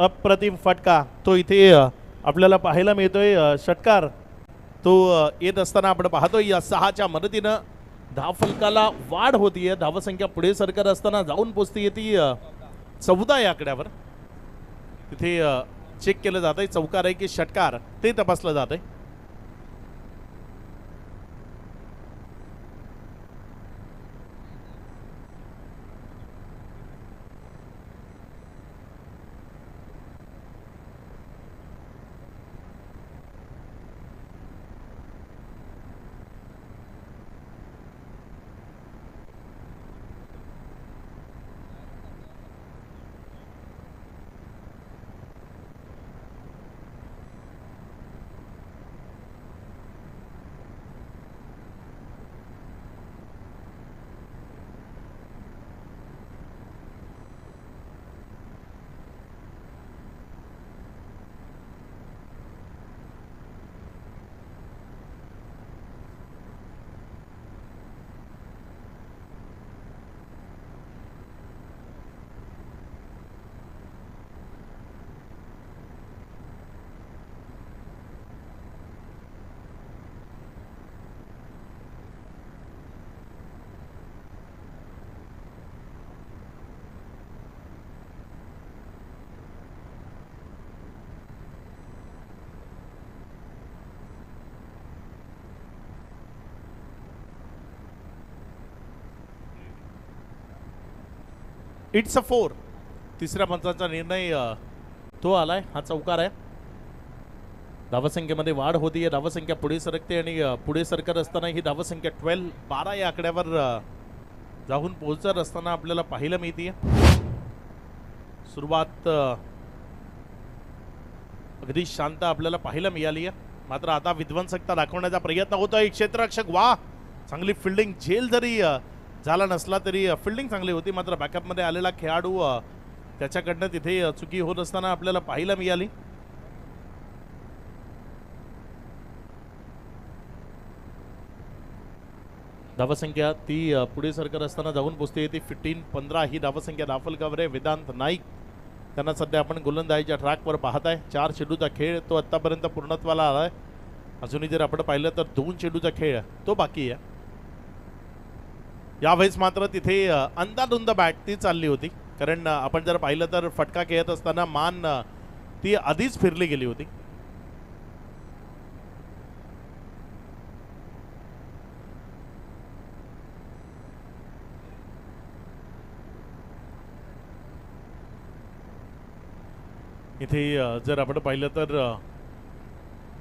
अप्रतिम फटका तो इथे आपल्याला पाहायला मिळतोय. षटकार तो येत असताना आपण पाहतोय या 6च्या मदतीनं धावफलकाला वाढ होतीये. धावसंख्या पुढे सरकत असताना जाऊन पोचतीये ती 14 या आकड्यावर. तिथे चेक केलं जात आहे चौकार आहे की षटकार ते तपासलं जात आहे. It's a 4. तिसऱ्या पंचाचा निर्णय तो आलाय. हा चौकार आहे. धावसंख्येमध्ये वाढ होतीये. धावसंख्या पुढे सरकते आणि पुढे सरकत असताना ही धावसंख्या 12 या आकड्यावर जाऊन पोहोचत असताना आपल्याला पाहायला मिळते. सुरुवात अगदी शांत आपल्याला पाहायला मिळाली आहे. मात्र आता विध्वंसकता दाखवण्याचा प्रयत्न होतोय. क्षेत्ररक्षक वा चांगली फिल्डिंग झेल जरी झाला नसला तरी फिल्डिंग चांगली होती. मात्र बॅकअपमध्ये आलेला खेळाडू त्याच्याकडनं तिथे चुकी होत असताना आपल्याला पाहायला मिळाली. धावसंख्या ती पुढे सरकत असताना जाऊन पोचते ती 15 ही धावसंख्या धावफलकावर आहे. वेदांत नाईक त्यांना सध्या आपण गोलंदाजीच्या ट्रॅकवर पाहताय. 4 चेंडूचा खेळ तो आतापर्यंत पूर्णत्वाला आलाय. अजूनही जर आपण पाहिलं तर 2 चेंडूचा खेळ तो बाकी आहे. यावेळेस मात्र तिथे अंदाधुंद बॅट ती चालली होती. कारण आपण जर पाहिलं तर फटका खेळत असताना मान ती आधीच फिरली गेली होती. इथे जर आपण पाहिलं तर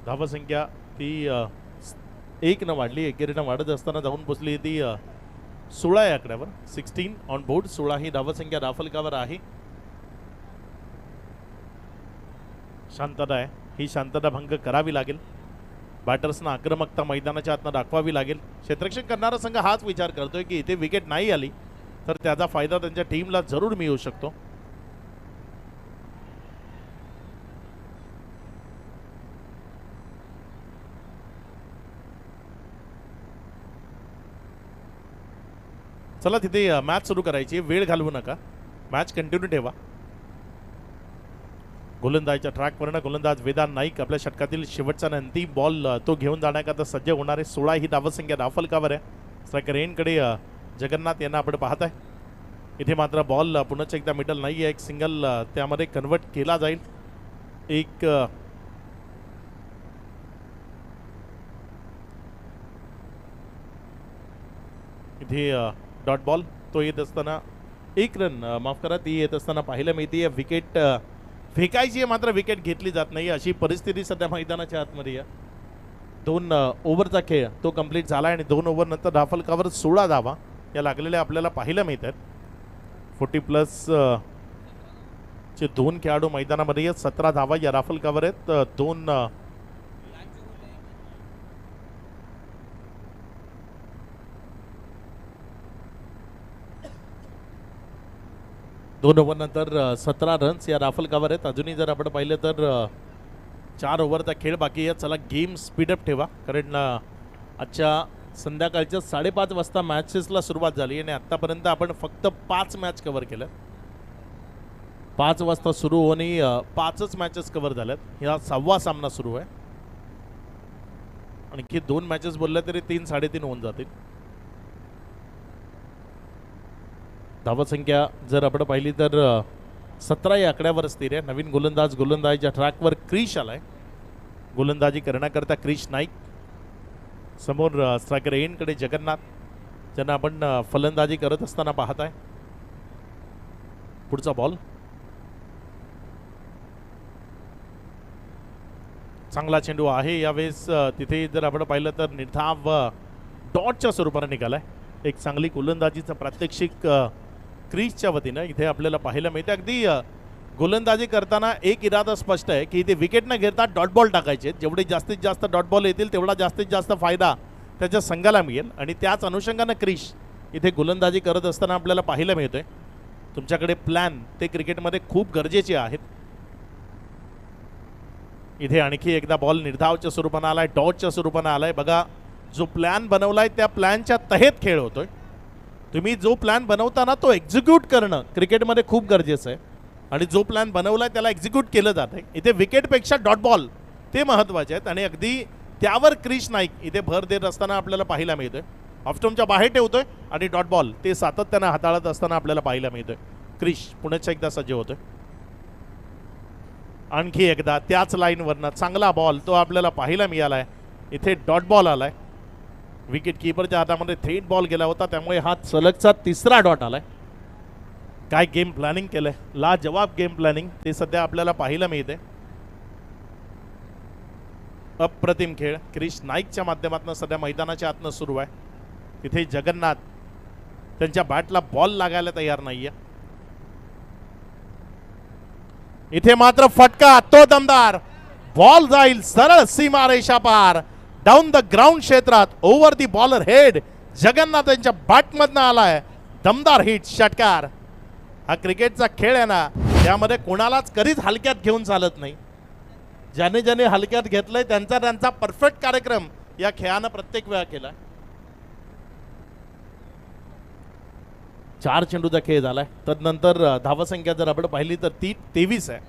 धावसंख्या ती 1 न वाढली. एकेरीनं वाढत असताना जाऊन पोचली ती 16 या आकड्यावर. 16 ऑन बोर्ड. 16 ही धावसंख्या धावफलकावर आहे. शांतता आहे. ही शांतता भंग करावी लागेल. बॅटर्सना आक्रमकता मैदानाच्या आतनं दाखवावी लागेल. क्षेत्ररक्षण करणारा संघ हाच विचार करतोय की इथे विकेट नाही आली तर त्याचा फायदा त्यांच्या टीमला जरूर मिळू शकतो. चला तिथे मॅच सुरू करायची. वेळ घालवू नका. मॅच कंटिन्यू ठेवा. गोलंदाजीच्या ट्रॅकवरनं गोलंदाज वेदांत नाईक आपल्या षटकातील शेवटचा अंतिम बॉल तो घेऊन जाण्याकरता सज्ज होणार आहे. 16 ही धावसंख्या धावफलकावर आहे. स्ट्रायकर एंडकडे जगन्नाथ यांना आपण पाहताय. इथे मात्र बॉल पुन्हा एकदा मिडल नाही आहे. एक सिंगल त्यामध्ये कन्वर्ट केला जाईल. एक इथे डॉट बॉल तो येत असताना 1 रन माफ करा ती येत असताना पाहायला मिळते. विकेट फेकायची आहे मात्र विकेट घेतली जात नाही अशी परिस्थिती सध्या मैदानाच्या आतमध्ये आहे. 2 ओव्हरचा खेळ तो कंप्लीट झाला आणि 2 ओव्हर नंतर धावफलकावर 16 धावा या लागलेल्या आपल्याला पाहायला मिळतात. 40+ चे 2 खेळाडू मैदानामध्ये 17 धावा या धावफलकावर आहेत. 2 ओव्हर नंतर 17 रन्स या राफलकावर आहेत. अजूनही जर आपण पाहिलं तर 4 ओव्हरचा खेळ बाकी आहे. चला गेम स्पीडअप ठेवा कारण आजच्या संध्याकाळच्या 5:30 वाजता मॅचेसला सुरुवात झाली आणि आत्तापर्यंत आपण फक्त 5 मॅच कव्हर केलं. 5 वाजता सुरू होणे 5च मॅचेस कव्हर झाल्यात. हा 6वा सामना सुरू आहे. आणखी 2 मॅचेस बोलल्या तरी 3-3.5 होऊन जातील. धावसंख्या जर आपण पाहिली तर 17 या आकड्यावर स्थिर आहे. नवीन गोलंदाजीच्या ट्रॅकवर क्रिश आलाय. गोलंदाजी करण्याकरता क्रिश नाईक. समोर स्ट्रायकर एंडकडे जगन्नाथ, ज्यांना आपण फलंदाजी करत असताना पाहत आहे. पुढचा बॉल चांगला चेंडू आहे यावेळेस. तिथे जर आपण पाहिलं तर निर्धाव डॉटच्या स्वरूपाने निघालाय. एक चांगली गोलंदाजीचं प्रात्यक्षिक क्रीजच्या वतीनं इथे आपल्याला पाहायला मिळते. अगदी गोलंदाजी करताना एक इरादा स्पष्ट आहे की इथे विकेट न घेता डॉट बॉल टाकायचे. जेवढे जास्तीत जास्त डॉट बॉल येतील तेवढा जास्तीत जास्त फायदा त्याच्या संघाला मिळेल. आणि त्याच अनुषंगानं क्रिश इथे गोलंदाजी करत असताना आपल्याला पाहायला मिळतोय. तुमच्याकडे प्लॅन ते क्रिकेटमध्ये खूप गरजेचे आहेत. इथे आणखी एकदा बॉल निर्धावच्या स्वरूपानं आलाय, डॉटच्या स्वरूपानं आलाय. बघा, जो प्लॅन बनवलाय त्या प्लॅनच्या तहेत खेळ होतोय. तुम्ही जो प्लॅन बनवताना तो एक्झिक्यूट करणं क्रिकेटमध्ये खूप गरजेचं आहे. आणि जो प्लॅन बनवलाय त्याला एक्झिक्यूट केलं जात आहे. इथे विकेटपेक्षा डॉट बॉल ते महत्त्वाचे आहेत. आणि अगदी त्यावर क्रिश नाईक इथे भर देत असताना आपल्याला पाहायला मिळतोय. ऑफस्टम्पच्या बाहेर ठेवतोय आणि डॉट बॉल ते सातत्यानं हाताळत असताना आपल्याला पाहायला मिळतोय. क्रिश पुण्याच्या एकदा सज्ज होतोय. आणखी एकदा त्याच लाईनवरनं चांगला बॉल तो आपल्याला पाहायला मिळालाय. इथे डॉट बॉल आलाय. विकेट किपरच्या हातामध्ये थेट बॉल गेला होता, त्यामुळे हा सलगचा 3रा डॉट आलाय. काय गेम प्लॅनिंग केलंय, लाजवाब गेम प्लॅनिंग ते सध्या आपल्याला पाहायला मिळते. अप्रतिम खेळ क्रिश नाईकच्या माध्यमातून सध्या मैदानाच्या आतनं सुरू आहे. तिथे जगन्नाथ त्यांच्या बॅटला बॉल लागायला तयार नाहीये. इथे मात्र फटका, तो दमदार बॉल जाईल सरळ सीमारेषा पार डाऊन द ग्राउंड क्षेत्रात ओव्हर दी बॉलर हेड. जगन्नाथ यांच्या बॅटमधनं आलाय दमदार हिट, षटकार. हा क्रिकेटचा खेळ आहे ना, त्यामध्ये कोणालाच कधीच हलक्यात घेऊन चालत नाही. ज्याने ज्याने हलक्यात घेतलंय त्यांचा परफेक्ट कार्यक्रम या खेळानं प्रत्येक वेळा केला. 4 चेंडूचा खेळ झालाय. तदनंतर धावसंख्या जर आपण पाहिली तर ती 23 आहे.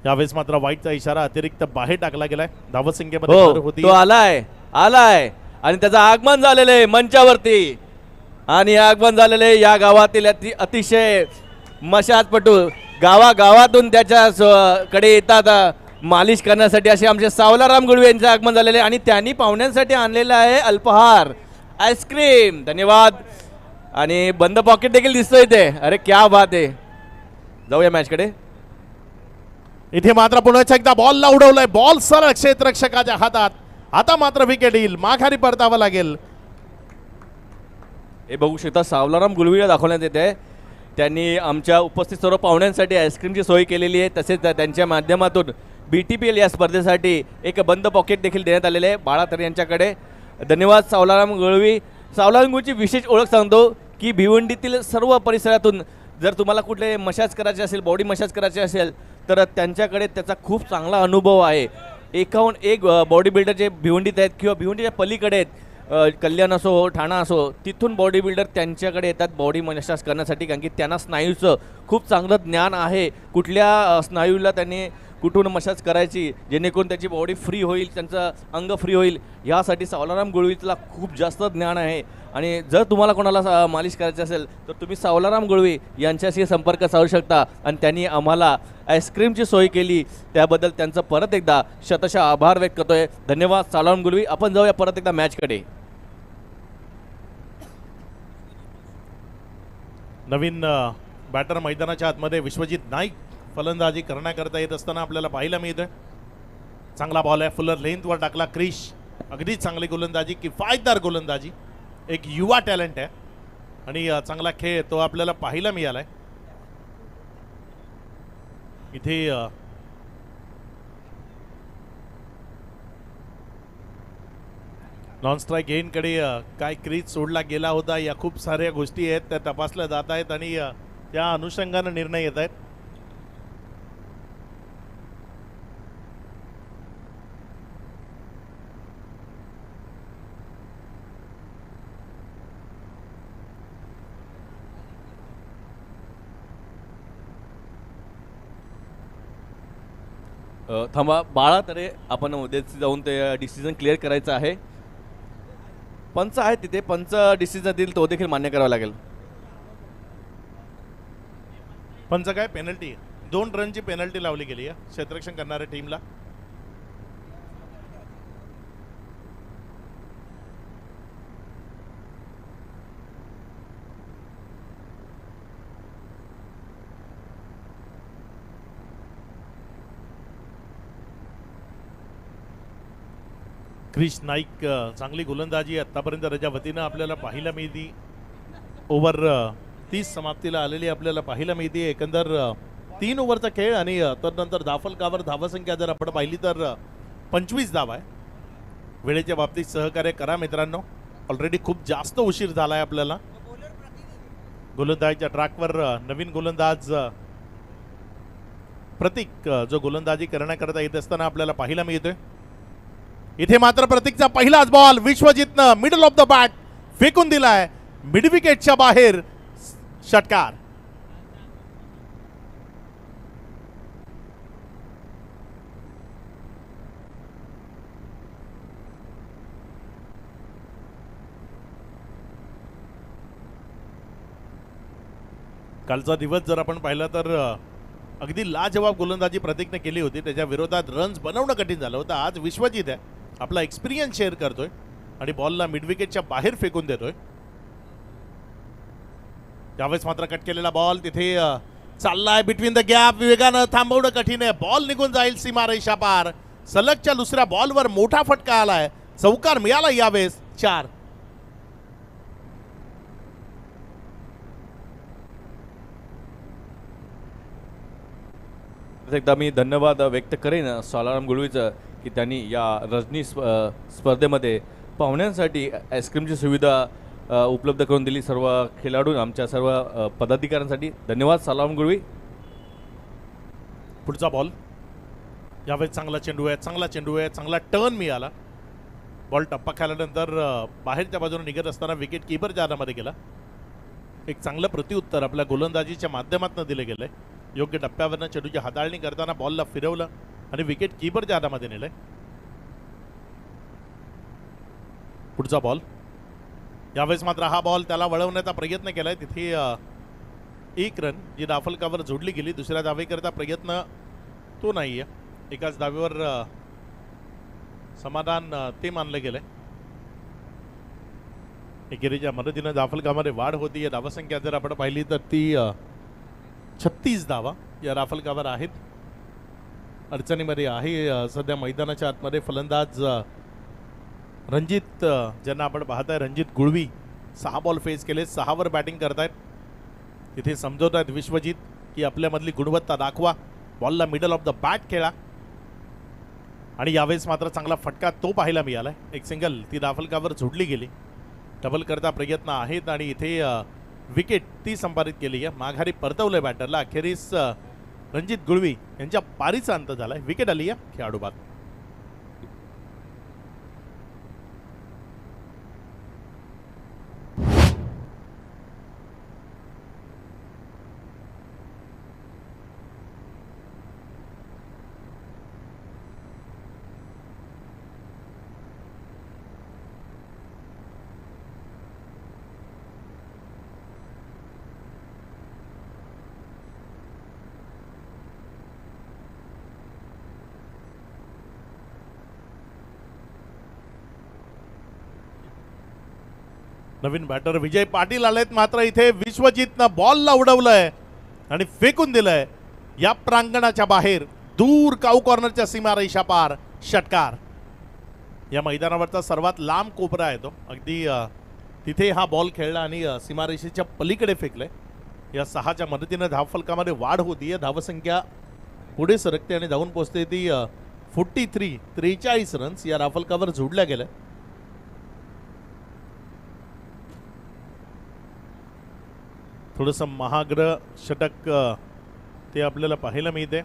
यावेळेस मात्र वाईटचा इशारा अतिरिक्त बाहेर टाकला गेलाय. धावसंख्येमध्ये भर होती. तो आलाय आणि त्याचं आगमन झालेलं आहे मंचावरती. आणि आगमन झालेलं आहे या गावातील अतिशय मशाजपटू. गावागावातून त्याच्या कडे येतात मालिश करण्यासाठी. असे आमचे सावलाराम गुळवे यांचे आगमन झालेले आहे. आणि त्यांनी पाहुण्यांसाठी आणलेला आहे अल्पहार, आईस्क्रीम. धन्यवाद. आणि बंद पॉकेट देखील दिसतोय इथे. अरे क्या बात आहे. जाऊया मॅचकडे. इथे मात्र पुन्हा एकदा बॉलला उडवलाय. बॉल सरळ क्षेत्ररक्षकाच्या हातात. आता मात्र विकेट येईल, माघारी परतावं लागेल. हे बघू शकता सावलाराम गुळवीला दाखवण्यात येते. त्यांनी आमच्या उपस्थित सर्व पाहुण्यांसाठी आईस्क्रीमची सोय केलेली आहे. तसेच त्यांच्या माध्यमातून BTPL या स्पर्धेसाठी एक बंद पॉकेट देखील देण्यात आलेले आहे बाळातर यांच्याकडे. धन्यवाद सावलाराम गुळवी. सावलाराम गुळवीची विशेष ओळख सांगतो की भिवंडीतील सर्व परिसरातून जर तुम्हाला कुठले मसाज करायचे असेल, बॉडी मसाज करायचे असेल तर त्यांच्याकडे त्याचा खूप चांगला अनुभव आहे. 51 बॉडी बिल्डर जे भिवंडीत आहेत किंवा भिवंडीच्या पलीकडे आहेत, कल्याण असो ठाणा असो, तिथून बॉडी बिल्डर त्यांच्याकडे येतात बॉडी मसाज करण्यासाठी. कारण की त्यांना स्नायूचं खूप चांगलं ज्ञान आहे. कुठल्या स्नायूला त्यांनी कुठून मसाज करायची जेणेकरून त्याची बॉडी फ्री होईल, त्यांचं अंग फ्री होईल, यासाठी सावलाराम गुळवीला खूप जास्त ज्ञान आहे. आणि जर तुम्हाला कोणाला मालिश करायची असेल तर तुम्ही सावलाराम गुळवी यांच्याशी संपर्क साधू शकता. आणि त्यांनी आम्हाला आईस्क्रीमची सोय केली त्याबद्दल त्यांचं परत एकदा शतशः आभार व्यक्त करतोय. धन्यवाद सावलाराम गुळवी. आपण जाऊया परत एकदा मॅचकडे. नवीन बॅटर मैदानाच्या आतमध्ये विश्वजित नाईक फलंदाजी करण्याकरता येत असताना आपल्याला पाहायला मिळतोय. चांगला बॉल आहे, फुलर लेंथवर टाकला क्रिश. अगदी चांगली गोलंदाजी, किफायतदार गोलंदाजी. एक युवा टॅलेंट आहे आणि चांगला खेळ तो आपल्याला पाहायला मिळालाय. इथे नॉन स्ट्राईक एंडकडे काय क्रीज सोडला गेला होता, या खूप साऱ्या गोष्टी आहेत त्या तपासल्या जात आहेत आणि त्या अनुषंगाने निर्णय येत आहेत. थांबा बाळा तरे आपण उद्याच जाऊन ते डिसिजन क्लिअर करायचं आहे. पंच आहे तिथे, पंच डिसिजन देईल तो देखील मान्य करावा लागेल. पंच काय पेनल्टी 2 रनची पेनल्टी लावली गेली आहे क्षेत्ररक्षण करणाऱ्या टीमला. क्रिश नाईक चांगली गोलंदाजी आतापर्यंत त्याच्या वतीनं आपल्याला पाहायला मिळते. ओव्हर 30 समाप्तीला आलेली आपल्याला पाहायला मिळते. एकंदर 3 ओव्हरचा खेळ आणि तदनंतर धावफलकावर धावसंख्या जर आपण पाहिली तर 25 धावा आहे. वेळेच्या बाबतीत सहकार्य करा मित्रांनो, ऑलरेडी खूप जास्त उशीर झाला आहे आपल्याला. गोलंदाजीच्या ट्रॅकवर नवीन गोलंदाज प्रतीक जो गोलंदाजी करण्याकरता येत असताना आपल्याला पाहायला मिळतोय. इथे मात्र प्रतीकचा पहिलाच बॉल विश्वजितनं मिडल ऑफ द बॅट फेकून दिलाय, मिड विकेटच्या बाहेर, षटकार. कालचा दिवस जर आपण पाहिला तर अगदी लाजवाब गोलंदाजी प्रतीकने केली होती. त्याच्या विरोधात रन्स बनवणं कठीण झालं होतं. आज विश्वजित आहे, आपला एक्सपिरियन्स शेअर करतोय आणि बॉलला मिड विकेटच्या बाहेर फेकून देतोय. त्यावेळेस मात्र कट केलेला बॉल तिथे चाललाय बिटवीन द गॅप, वेगानं थांबवणं कठीण आहे. बॉल निघून जाईल सीमारेषा पार. सलगच्या दुसऱ्या बॉलवर मोठा फटका आलाय, चौकार मिळाला यावेळेस, 4. एकदा मी धन्यवाद व्यक्त करेन सालाराम गुळवीचं की त्यांनी या रजनी स्पर्धेमध्ये पाहुण्यांसाठी आईस्क्रीमची सुविधा उपलब्ध करून दिली सर्व खेळाडू, आमच्या सर्व पदाधिकाऱ्यांसाठी. धन्यवाद सालाराम गुळवी. पुढचा बॉल यावेळेस चांगला चेंडू आहे, चांगला चेंडू आहे, चांगला टर्न मिळाला. बॉल टप्पा खाल्यानंतर बाहेरच्या बाजूने निघत असताना विकेट किपर जाण्यामध्ये गेला. एक चांगलं प्रत्युत्तर आपल्या गोलंदाजीच्या माध्यमातून दिलं गेलंय. योग्य टप्प्यावरनं चेंडूची हाताळणी करताना बॉलला फिरवलं आणि विकेट किपरच्या हातामध्ये नेलंय. पुढचा बॉल यावेळेस मात्र हा बॉल त्याला वळवण्याचा प्रयत्न केलाय. तिथे 1 रन जी धावफलकावर जोडली गेली. दुसऱ्या धावेकरता प्रयत्न तो नाहीये. एकाच धावेवर समाधान ते मानलं गेलंय. एकेरीच्या मदतीनं धावफलकामध्ये वाढ होती. धावसंख्या जर आपण पाहिली तर ती 36 धावा या राफलकावर आहेत. अडचणीमध्ये आहे सध्या मैदानाच्या आतमध्ये फलंदाज रणजित, ज्यांना आपण पाहताय रणजित गुळवी. 6 बॉल फेस केले, 6वर बॅटिंग करतायत. तिथे समजवत आहेत विश्वजित की आपल्यामधली गुणवत्ता दाखवा, बॉलला मिडल ऑफ द बॅट खेळा. आणि यावेळेस मात्र चांगला फटका तो पाहायला मिळालाय. एक सिंगल ती धावफलकावर जोडली गेली. डबल करता प्रयत्न आहेत आणि इथे विकेट ती संपादित केली आहे. माघारी परतवलंय बॅटरला. अखेरीस रणजित गुळवी यांच्या पारीचा अंत झालाय. विकेट आली आहे खेळाडू बाद. नवीन बॅटर विजय पाटील आलेत. मात्र इथे विश्वजितनं बॉलला उडवलंय आणि फेकून दिलंय या प्रांगणाच्या बाहेर, दूर काऊ कॉर्नरच्या सीमारेषा पार, षटकार. या मैदानावरचा सर्वात लांब कोपरा आहे तो. अगदी तिथे हा बॉल खेळला आणि सीमारेषेच्या पलीकडे फेकलंय. या 6च्या मदतीनं धावफलकामध्ये वाढ होतीये. धावसंख्या पुढे सरकते आणि जाऊन पोहोचते ती 43 रन्स या धावफलकावर जोडल्या गेल्या. थोडंसं महाग्र षटक ते आपल्याला पाहायला मिळते.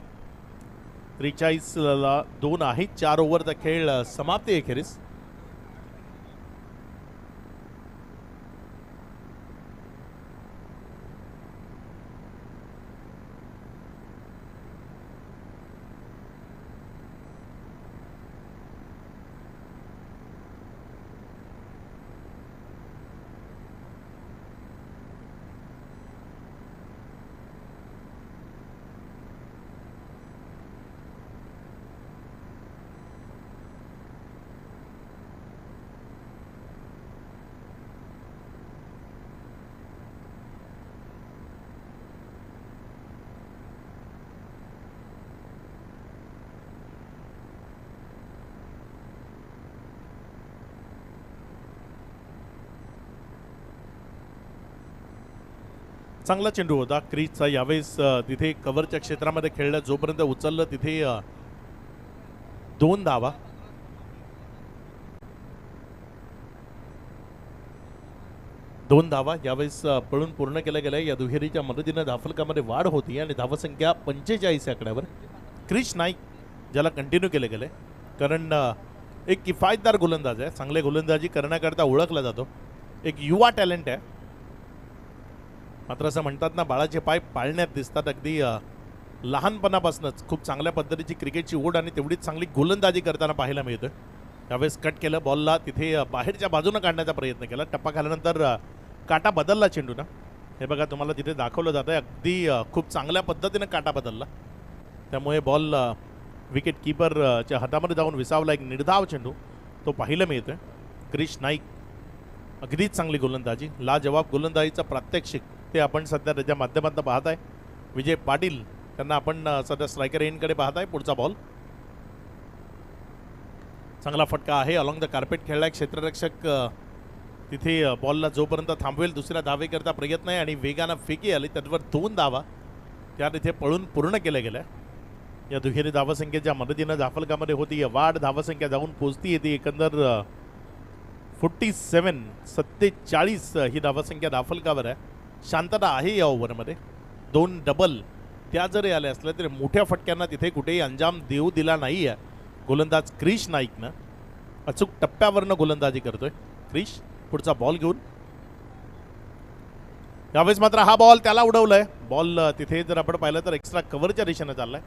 43ला 2 आहेत. 4 ओव्हरचा खेळ समाप्ती अखेरीस. चांगला चेंडू होता क्रीजचा यावेळेस तिथे कव्हरच्या क्षेत्रामध्ये खेळलं जोपर्यंत उचललं तिथे 2 धावा. दोन धावा यावेळेस पळून पूर्ण केल्या गेल्या. या दुहेरीच्या मदतीनं धाफलकामध्ये वाढ होती आणि धावसंख्या 45 आकड्यावर. क्रिश नाईक ज्याला कंटिन्यू केले गेले कारण एक किफायतदार गोलंदाज आहे, चांगले गोलंदाजी करण्याकरता ओळखला जातो, एक युवा टॅलेंट आहे. मात्र असं म्हणतात ना, बाळाचे पाय पाळण्यात दिसतात. अगदी लहानपणापासूनच खूप चांगल्या पद्धतीची क्रिकेटची ओढ आणि तेवढीच चांगली गोलंदाजी करताना पाहायला मिळतोय. त्यावेळेस कट केलं बॉलला, तिथे बाहेरच्या बाजूने काढण्याचा प्रयत्न केला. टप्पा खाल्यानंतर काटा बदलला चेंडू ना, हे बघा तुम्हाला तिथे दाखवलं जातं आहे. अगदी खूप चांगल्या पद्धतीने काटा बदलला, त्यामुळे बॉल विकेट कीपरच्या हातामध्ये जाऊन विसावला. एक निर्धाव चेंडू तो पाहायला मिळतोय. क्रिश नाईक अगदीच चांगली गोलंदाजी, लाजवाब गोलंदाजीचा प्रात्यक्षिक ते आपण सध्या त्याच्या माध्यमातून पाहत आहे. विजय पाटील त्यांना आपण सध्या स्ट्रायकर एंडकडे पाहत आहे. पुढचा बॉल चांगला फटका आहे, अलॉंग द कार्पेट खेळला. क्षेत्ररक्षक तिथे बॉलला जोपर्यंत थांबवेल दुसऱ्या धावेकरता प्रयत्न आहे आणि वेगानं फेकी आली, त्यावर 2 धावा त्या तिथे पळून पूर्ण केल्या गेल्या. या दुहेरी धावसंख्येच्या मदतीनं धाफलकामध्ये होती वाढ. धावसंख्या जाऊन पोचती येते एकंदर 47 ही धावसंख्या धाफलकावर आहे. शांतता आहे या ओव्हरमध्ये. 2 डबल त्या जरी आल्या असल्या तरी मोठ्या फटक्यांना तिथे कुठेही अंजाम देऊ दिला नाही आहे. गोलंदाज क्रिश नाईकनं अचूक टप्प्यावरनं गोलंदाजी करतोय. क्रिश पुढचा बॉल घेऊन यावेळेस मात्र हा बॉल त्याला उडवलाय. बॉल तिथे जर आपण पाहिलं तर एक्स्ट्रा कव्हरच्या दिशेने चाललाय.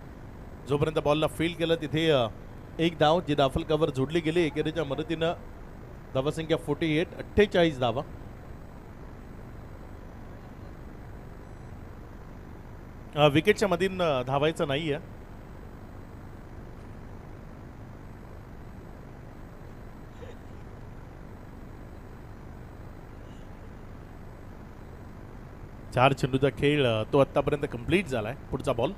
जोपर्यंत बॉलला फील्ड केलं तिथे एक धाव जी दाफल कव्हर जोडली गेली एकेरीच्या मदतीनं. धावसंख्या 48 धावा. विकेटच्या मधीन धावायचं नाही आहे. चार चेंडूचा खेळ तो आतापर्यंत कंप्लीट झालाय. पुढचा बॉल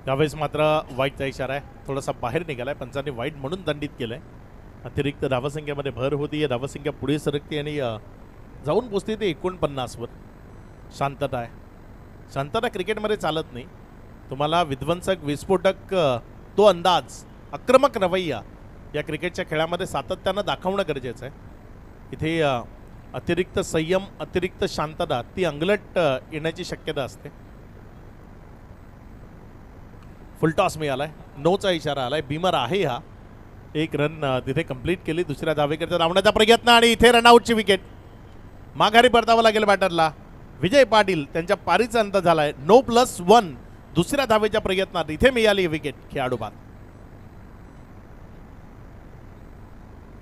यावेळेस मात्र वाईटचा इशारा आहे, थोडासा बाहेर निघालाय. पंचांनी वाईट म्हणून दंडित केलंय. अतिरिक्त धावसंख्येमध्ये भर होती. धावसंख्या पुढे सरकते आणि जाऊन पोचते ते 49 वर. शांतता आहे. शांतता क्रिकेटमध्ये चालत नाही. तुम्हाला विध्वंसक विस्फोटक तो अंदाज आक्रमक रवैया या क्रिकेटच्या खेळामध्ये सातत्यानं दाखवणं गरजेचं आहे. इथे अतिरिक्त संयम अतिरिक्त शांतता ती अंगलट येण्याची शक्यता असते. फुलटॉस मिळालाय, नोचा इशारा आलाय. बीमर आहे हा. एक रन तिथे कंप्लीट केली. दुसऱ्या धावेकरता धावण्याचा प्रयत्न आणि इथे रनआउटची विकेट. माघारी परतावं लागेल बॅटरला. विजय पाटील त्यांच्या पारीचा अंत झालाय. 9+1 दुसऱ्या धावेच्या प्रयत्नात इथे मिळाली विकेट. खेळाडू बाद.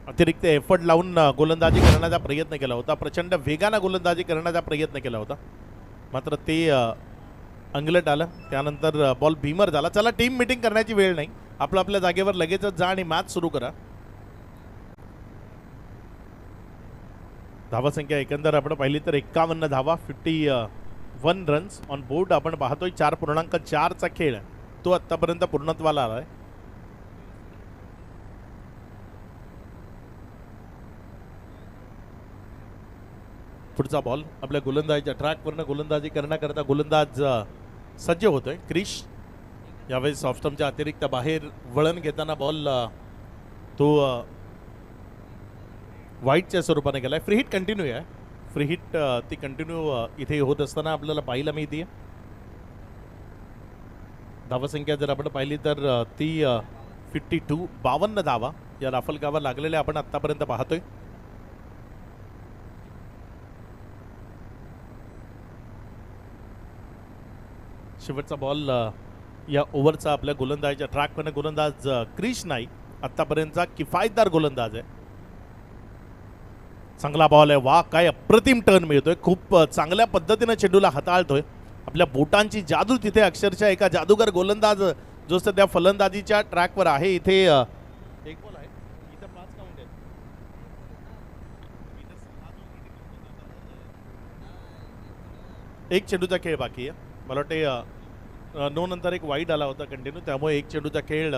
अतिरिक्त एफर्ट लावून गोलंदाजी करण्याचा प्रयत्न केला होता. प्रचंड वेगानं गोलंदाजी करण्याचा प्रयत्न केला होता, मात्र ते अंगलट आलं. त्यानंतर बॉल भीमर झाला. चला, टीम मीटिंग करण्याची वेळ नाही. आपलं आपल्या जागेवर लगेचच जा आणि मॅच सुरू करा. धावसंख्या एकंदर आपण पाहिली तर 51 धावा, 51 रन्स ऑन बोर्ड आपण पाहतोय. 4.4चा खेळ तो आतापर्यंत पूर्णत्वाला आलाय. पुढचा बॉल आपल्या गोलंदाजीच्या ट्रॅकवरनं गोलंदाजी करण्याकरता गोलंदाज सज्ज होतोय. क्रिश यावेळेस ऑफस्टम्पच्या अतिरिक्त बाहेर वळण घेताना बॉल तो वाईटच्या स्वरूपाने गेलाय. फ्री हिट कंटिन्यू आहे. फ्री हिट ती कंटिन्यू इथे होत असताना आपल्याला पाहायला मिळते. धावसंख्या जर आपण पाहिली तर ती 52 धावा या राफलकावर लागलेल्या आपण आतापर्यंत पाहतोय. शेवटचा बॉल या ओव्हरचा आपल्या गोलंदाजीच्या ट्रॅकवरनं गोलंदाज क्रिश नाईक आतापर्यंतचा किफायतदार गोलंदाज आहे. चांगला बॉल आहे. वा, काय अप्रतिम टर्न मिळतोय. खूप चांगल्या पद्धतीने चेंडूला हाताळतोय. आपल्या बोटांची जादू तिथे अक्षरशः एका जादूगर गोलंदाज जो सध्या फलंदाजीच्या ट्रॅकवर आहे. इथे एक बॉल आहे, इथे 5 काउंट आहे. एक चेंडूचा खेळ बाकी आहे. मला वाटते 9 नंतर एक वाईट आला होता कंटिन्यू, त्यामुळे एक चेंडूचा खेळ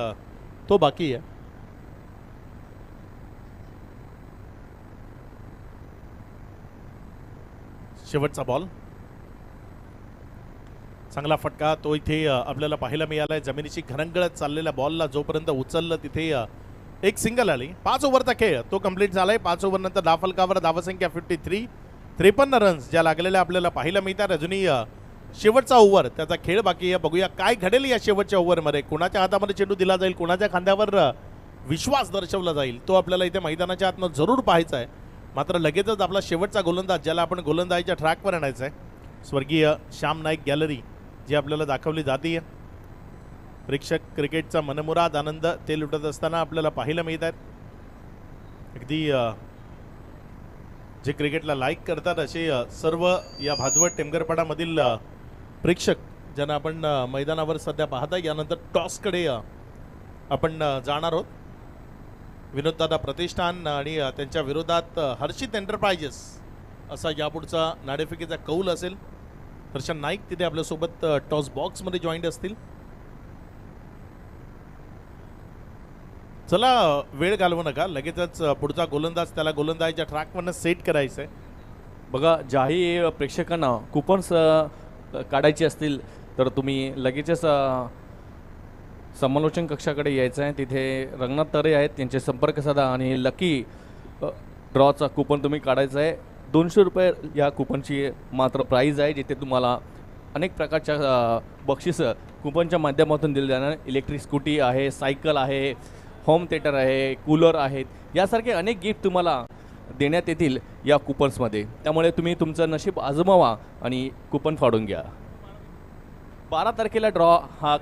तो बाकी आहे. शेवटचा बॉल चांगला फटका तो इथे आपल्याला पाहायला मिळालाय. जमिनीची घरंगळत चाललेल्या बॉलला जोपर्यंत उचललं तिथे एक सिंगल आली. 5 ओव्हरचा खेळ तो कंप्लीट झालाय. 5 ओव्हर नंतर धावफलकावर धावसंख्या 53, 53 रन्स ज्या लागलेल्या आपल्याला पाहायला मिळतात. अजूनही शेवटचा ओव्हर त्याचा खेळ बाकी आहे. बघूया काय घडेल या शेवटच्या ओव्हरमध्ये. कोणाच्या हातामध्ये चेंडू दिला जाईल, कोणाच्या खांद्यावर विश्वास दर्शवला जाईल, तो आपल्याला इथे मैदानाच्या आतनं जरूर पाहायचा आहे. मात्र लगेचच आपला शेवटचा गोलंदाज ज्याला आपण गोलंदाजीच्या ट्रॅकवर आणायचा आहे, स्वर्गीय श्याम नाईक गॅलरी जी आपल्याला दाखवली जाते. प्रेक्षक क्रिकेटचा मनमुराद आनंद ते लुटत असताना आपल्याला पाहायला मिळत आहेत. अगदी जे क्रिकेटला लाईक करतात असे सर्व या भादवड टेमगरपाडामधील प्रेक्षक ज्यांना आपण मैदानावर सध्या पाहता. यानंतर टॉसकडे आपण जाणार आहोत. विनोददादा प्रतिष्ठान आणि त्यांच्या विरोधात हर्षित एंटरप्राइजेस असा यापुढचा नाणेफेकीचा कौल असेल. दर्शन नाईक तिथे आपल्यासोबत टॉस बॉक्समध्ये जॉईंट असतील. चला वेळ घालवू नका, लगेचच पुढचा गोलंदाज त्याला गोलंदाजीच्या ट्रॅकवरनं सेट करायचं आहे. बघा, ज्याही प्रेक्षकांना कुपन्स काढायचे असतील तर तुम्ही लगेचच समालोचन कक्षाकडे यायचं आहे. तिथे रंगनाथ तरे आहेत, त्यांचे संपर्क साधा आणि लकी ड्रॉचा कुपन तुम्ही काढायचा आहे. 200 रुपये या कुपनची मात्र प्राईज आहे, जिथे तुम्हाला अनेक प्रकारच्या बक्षिसं कुपनच्या माध्यमातून दिली जाणार. इलेक्ट्रिक स्कूटी आहे, सायकल आहे, होम थिएटर आहे, कूलर आहेत, यासारखे अनेक गिफ्ट तुम्हाला देण्यात येतील या कुपन्समध्ये. त्यामुळे तुम्ही तुमचं नशीब आजमावा आणि कुपन फाडून घ्या. 12 तारखेला ड्रॉ हा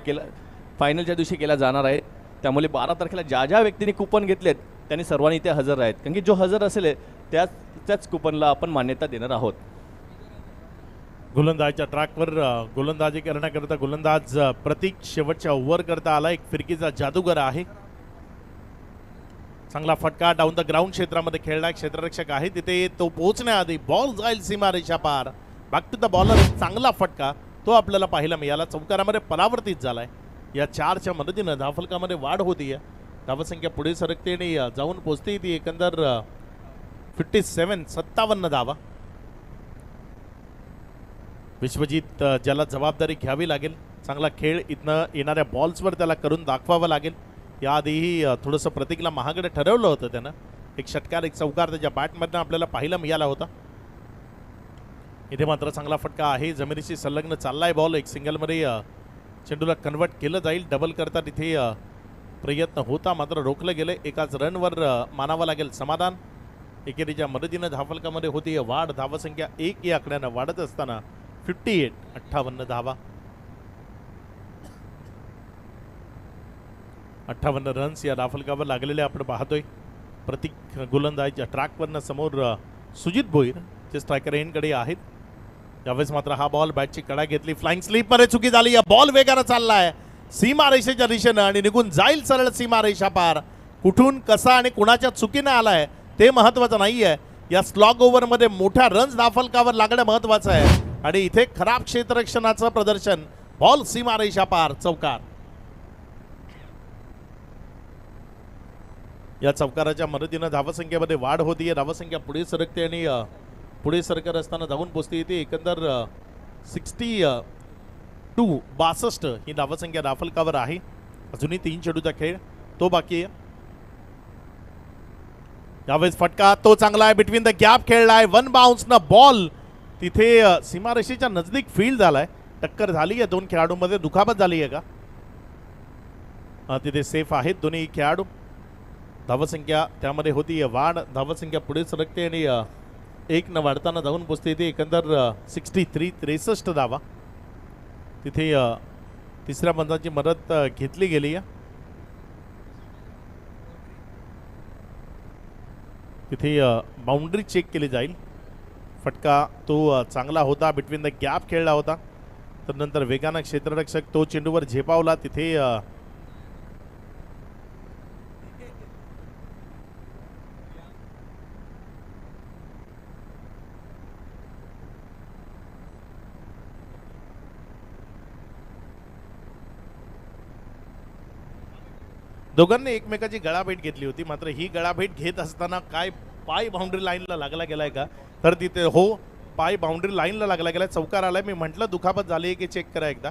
फायनलच्या दिवशी केला जाणार आहे. त्यामुळे 12 तारखेला ज्या ज्या व्यक्तींनी कुपन घेतलेत त्यांनी सर्वांनी इथे हजर आहेत, कारण की जो हजर असेल त्याच कुपनला आपण मान्यता देणार आहोत. गोलंदाजीच्या ट्रॅकवर गोलंदाजी करण्याकरता गोलंदाज प्रतीक शेवटच्या ओव्हर करता आला. एक फिरकीचा जादूगर आहे. चांगला फटका डाऊन द ग्राउंड क्षेत्रामध्ये खेळणारा क्षेत्ररक्षक आहे. तिथे तो पोहोचण्याआधी बॉल जाईल सीमारेषा पार. Back to the bowler. चांगला फटका तो आपल्याला पाहायला मिळाला. चौकारामध्ये परावर्तित झालाय. या 4च्या मदतीनं धावफलकामध्ये वाढ होतीये. धावसंख्या पुढे सरकते आणि जाऊन पोहोचते ती एकंदर 57 धावा. विश्वजित ज्याला जबाबदारी घ्यावी लागेल. चांगला खेळ इथनं येणाऱ्या बॉल्सवर त्याला करून दाखवावा लागेल. याआधीही थोडंसं प्रतीकला महागडे ठरवलं होतं त्यानं. एक षटकार एक चौकार त्याच्या बॅटमधनं आपल्याला पाहायला मिळाला होता. इथे मात्र चांगला फटका आहे. जमिनीशी संलग्न चाललाय बॉल. एक सिंगलमध्ये चेंडूला कन्वर्ट केलं जाईल. डबल करता तिथे प्रयत्न होता, मात्र रोखलं गेलं. एकाच रनवर मानावं लागेल समाधान. एकेरीच्या मदतीनं धावफलकामध्ये होती वाढ. धावसंख्या 1 या आकड्यानं वाढत असताना 58 धावा. 58 रन्स या धावफलकावर लागलेले आपण पाहतोय. प्रतीक गोलंदाजीच्या ट्रॅकवरनं समोर सुजित भोईर जे स्ट्रायकर एंडकडे आहेत. यावेळेस मात्र हा बॉल बॅटची कडा घेतली. फ्लाइंग स्लीपमध्ये चुकी झाली. या बॉल वेगानं चाललाय सीमारेषेच्या दिशेनं आणि निघून जाईल सरळ सीमारेषा पार. कुठून कसा आणि कुणाच्या चुकीनं आलाय ते महत्वाचं नाहीये. या स्लॉग ओव्हरमध्ये मोठ्या रन्स धावफलकावर लागणं महत्वाचं आहे. आणि इथे खराब क्षेत्ररक्षणाचं प्रदर्शन. बॉल सीमारेषा पार. चौकार. या चौकाराच्या मदतीनं धावसंख्येमध्ये वाढ होतीये. धावसंख्या पुढे सरकते आणि पुढे सरकत असताना धावून पोचते येते. एकंदर 62 ही धावसंख्या धावफलकावर आहे. अजूनही 3 चेंडूचा खेळ तो बाकी आहे. यावेळेस फटका तो चांगला आहे. बिटवीन द गॅप खेळलाय. 1 बाउन्स न बॉल तिथे सीमारेषेच्या नजदीक फील्ड झालाय. टक्कर झाली आहे 2 खेळाडूंमध्ये. दुखापत झाली आहे का? तिथे सेफ आहेत दोन्ही खेळाडू. धावसंख्या त्यामध्ये होती वाढ. धावसंख्या पुढे सरकते आणि 1 न वाढताना धावून पोचते येते. एकंदर 63 धावा. तिथे तिसऱ्या पंचांची मदत घेतली गेली आहे. तिथे बाउंड्री चेक केली जाईल. फटका तो चांगला होता. बिटवीन द गॅप खेळला होता. तर नंतर वेगानं क्षेत्ररक्षक तो चेंडूवर झेपावला. तिथे दोघांनी एकमेकाची गळाभेट घेतली होती. मात्र ही गळाभेट घेत असताना काय पाय बाउंड्री लाईनला लागला गेलाय का? तर तिथे हो पाय बाउंड्री लाईनला लागला गेला, चौकार आलाय. मी म्हटलं दुखापत झाली की चेक करा एकदा.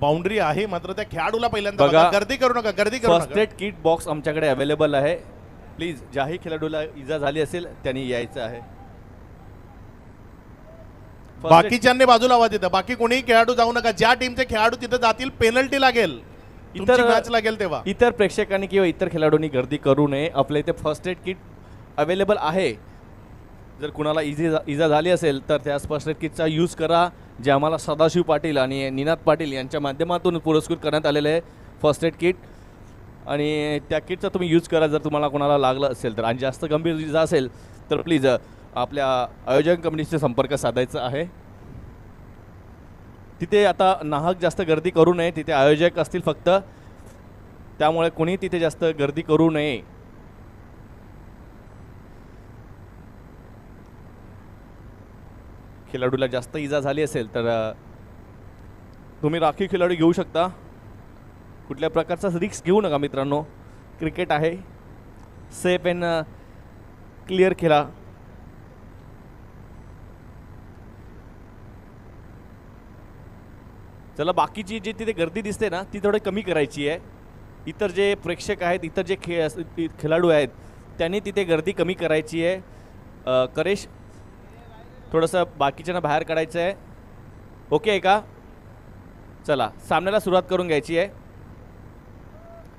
बाउंड्री आहे मात्र त्या खेळाडूला पहिल्यांदा बघा, गर्दी करू नका, गर्दी करू फर्स्ट नका. एड किट बॉक्स आमच्याकडे अवेलेबल आहे. प्लीज ज्याही खेळाडूला इजा झाली असेल त्यांनी यायचं आहे. First aid- बाकीच्यांनी बाजूला आवाज येतं. बाकी कोणीही खेळाडू जाऊ नका. ज्या टीमचे खेळाडू तिथे जातील पेनल्टी लागेल, इतर मॅच लागेल तेव्हा. इतर प्रेक्षकांनी किंवा इतर खेळाडूंनी गर्दी करू नये. आपल्या इथे फर्स्ट एड किट अवेलेबल आहे. जर कुणाला इजा झाली असेल तर त्या फर्स्ट एड किटचा यूज करा, जे आम्हाला सदाशिव पाटील आणि निनाद पाटील यांच्या माध्यमातून पुरस्कृत करण्यात आलेले आहे फर्स्ट एड किट. आणि त्या किटचा तुम्ही यूज करा जर तुम्हाला कोणाला लागलं असेल तर. आणि जास्त गंभीर इजा असेल तर प्लीज आपल्या आयोजन कमिटीशी संपर्क साधायचा आहे. तिथे आता नाहक जास्त गर्दी करू नये. तिथे आयोजक असतील फक्त, त्यामुळे कोणी तिथे जास्त गर्दी करू नये. खेळाडूला जास्त इजा झाली असेल तर तुम्ही राखीव खेळाडू घेऊ शकता. कुठल्या प्रकारचा रिस्क घेऊ नका मित्रांनो. क्रिकेट आहे, सेफ अँड क्लिअर खेळा. चला, बाकीची जी तिथे गर्दी दिसते ना ती थोडी कमी करायची आहे. इतर जे प्रेक्षक आहेत, इतर जे खेळाडू आहेत त्यांनी तिथे गर्दी कमी करायची आहे. करेश, थोडंसं बाकीच्यांना बाहेर काढायचं आहे. ओके आहे का? चला, सामन्याला सुरुवात करून घ्यायची आहे.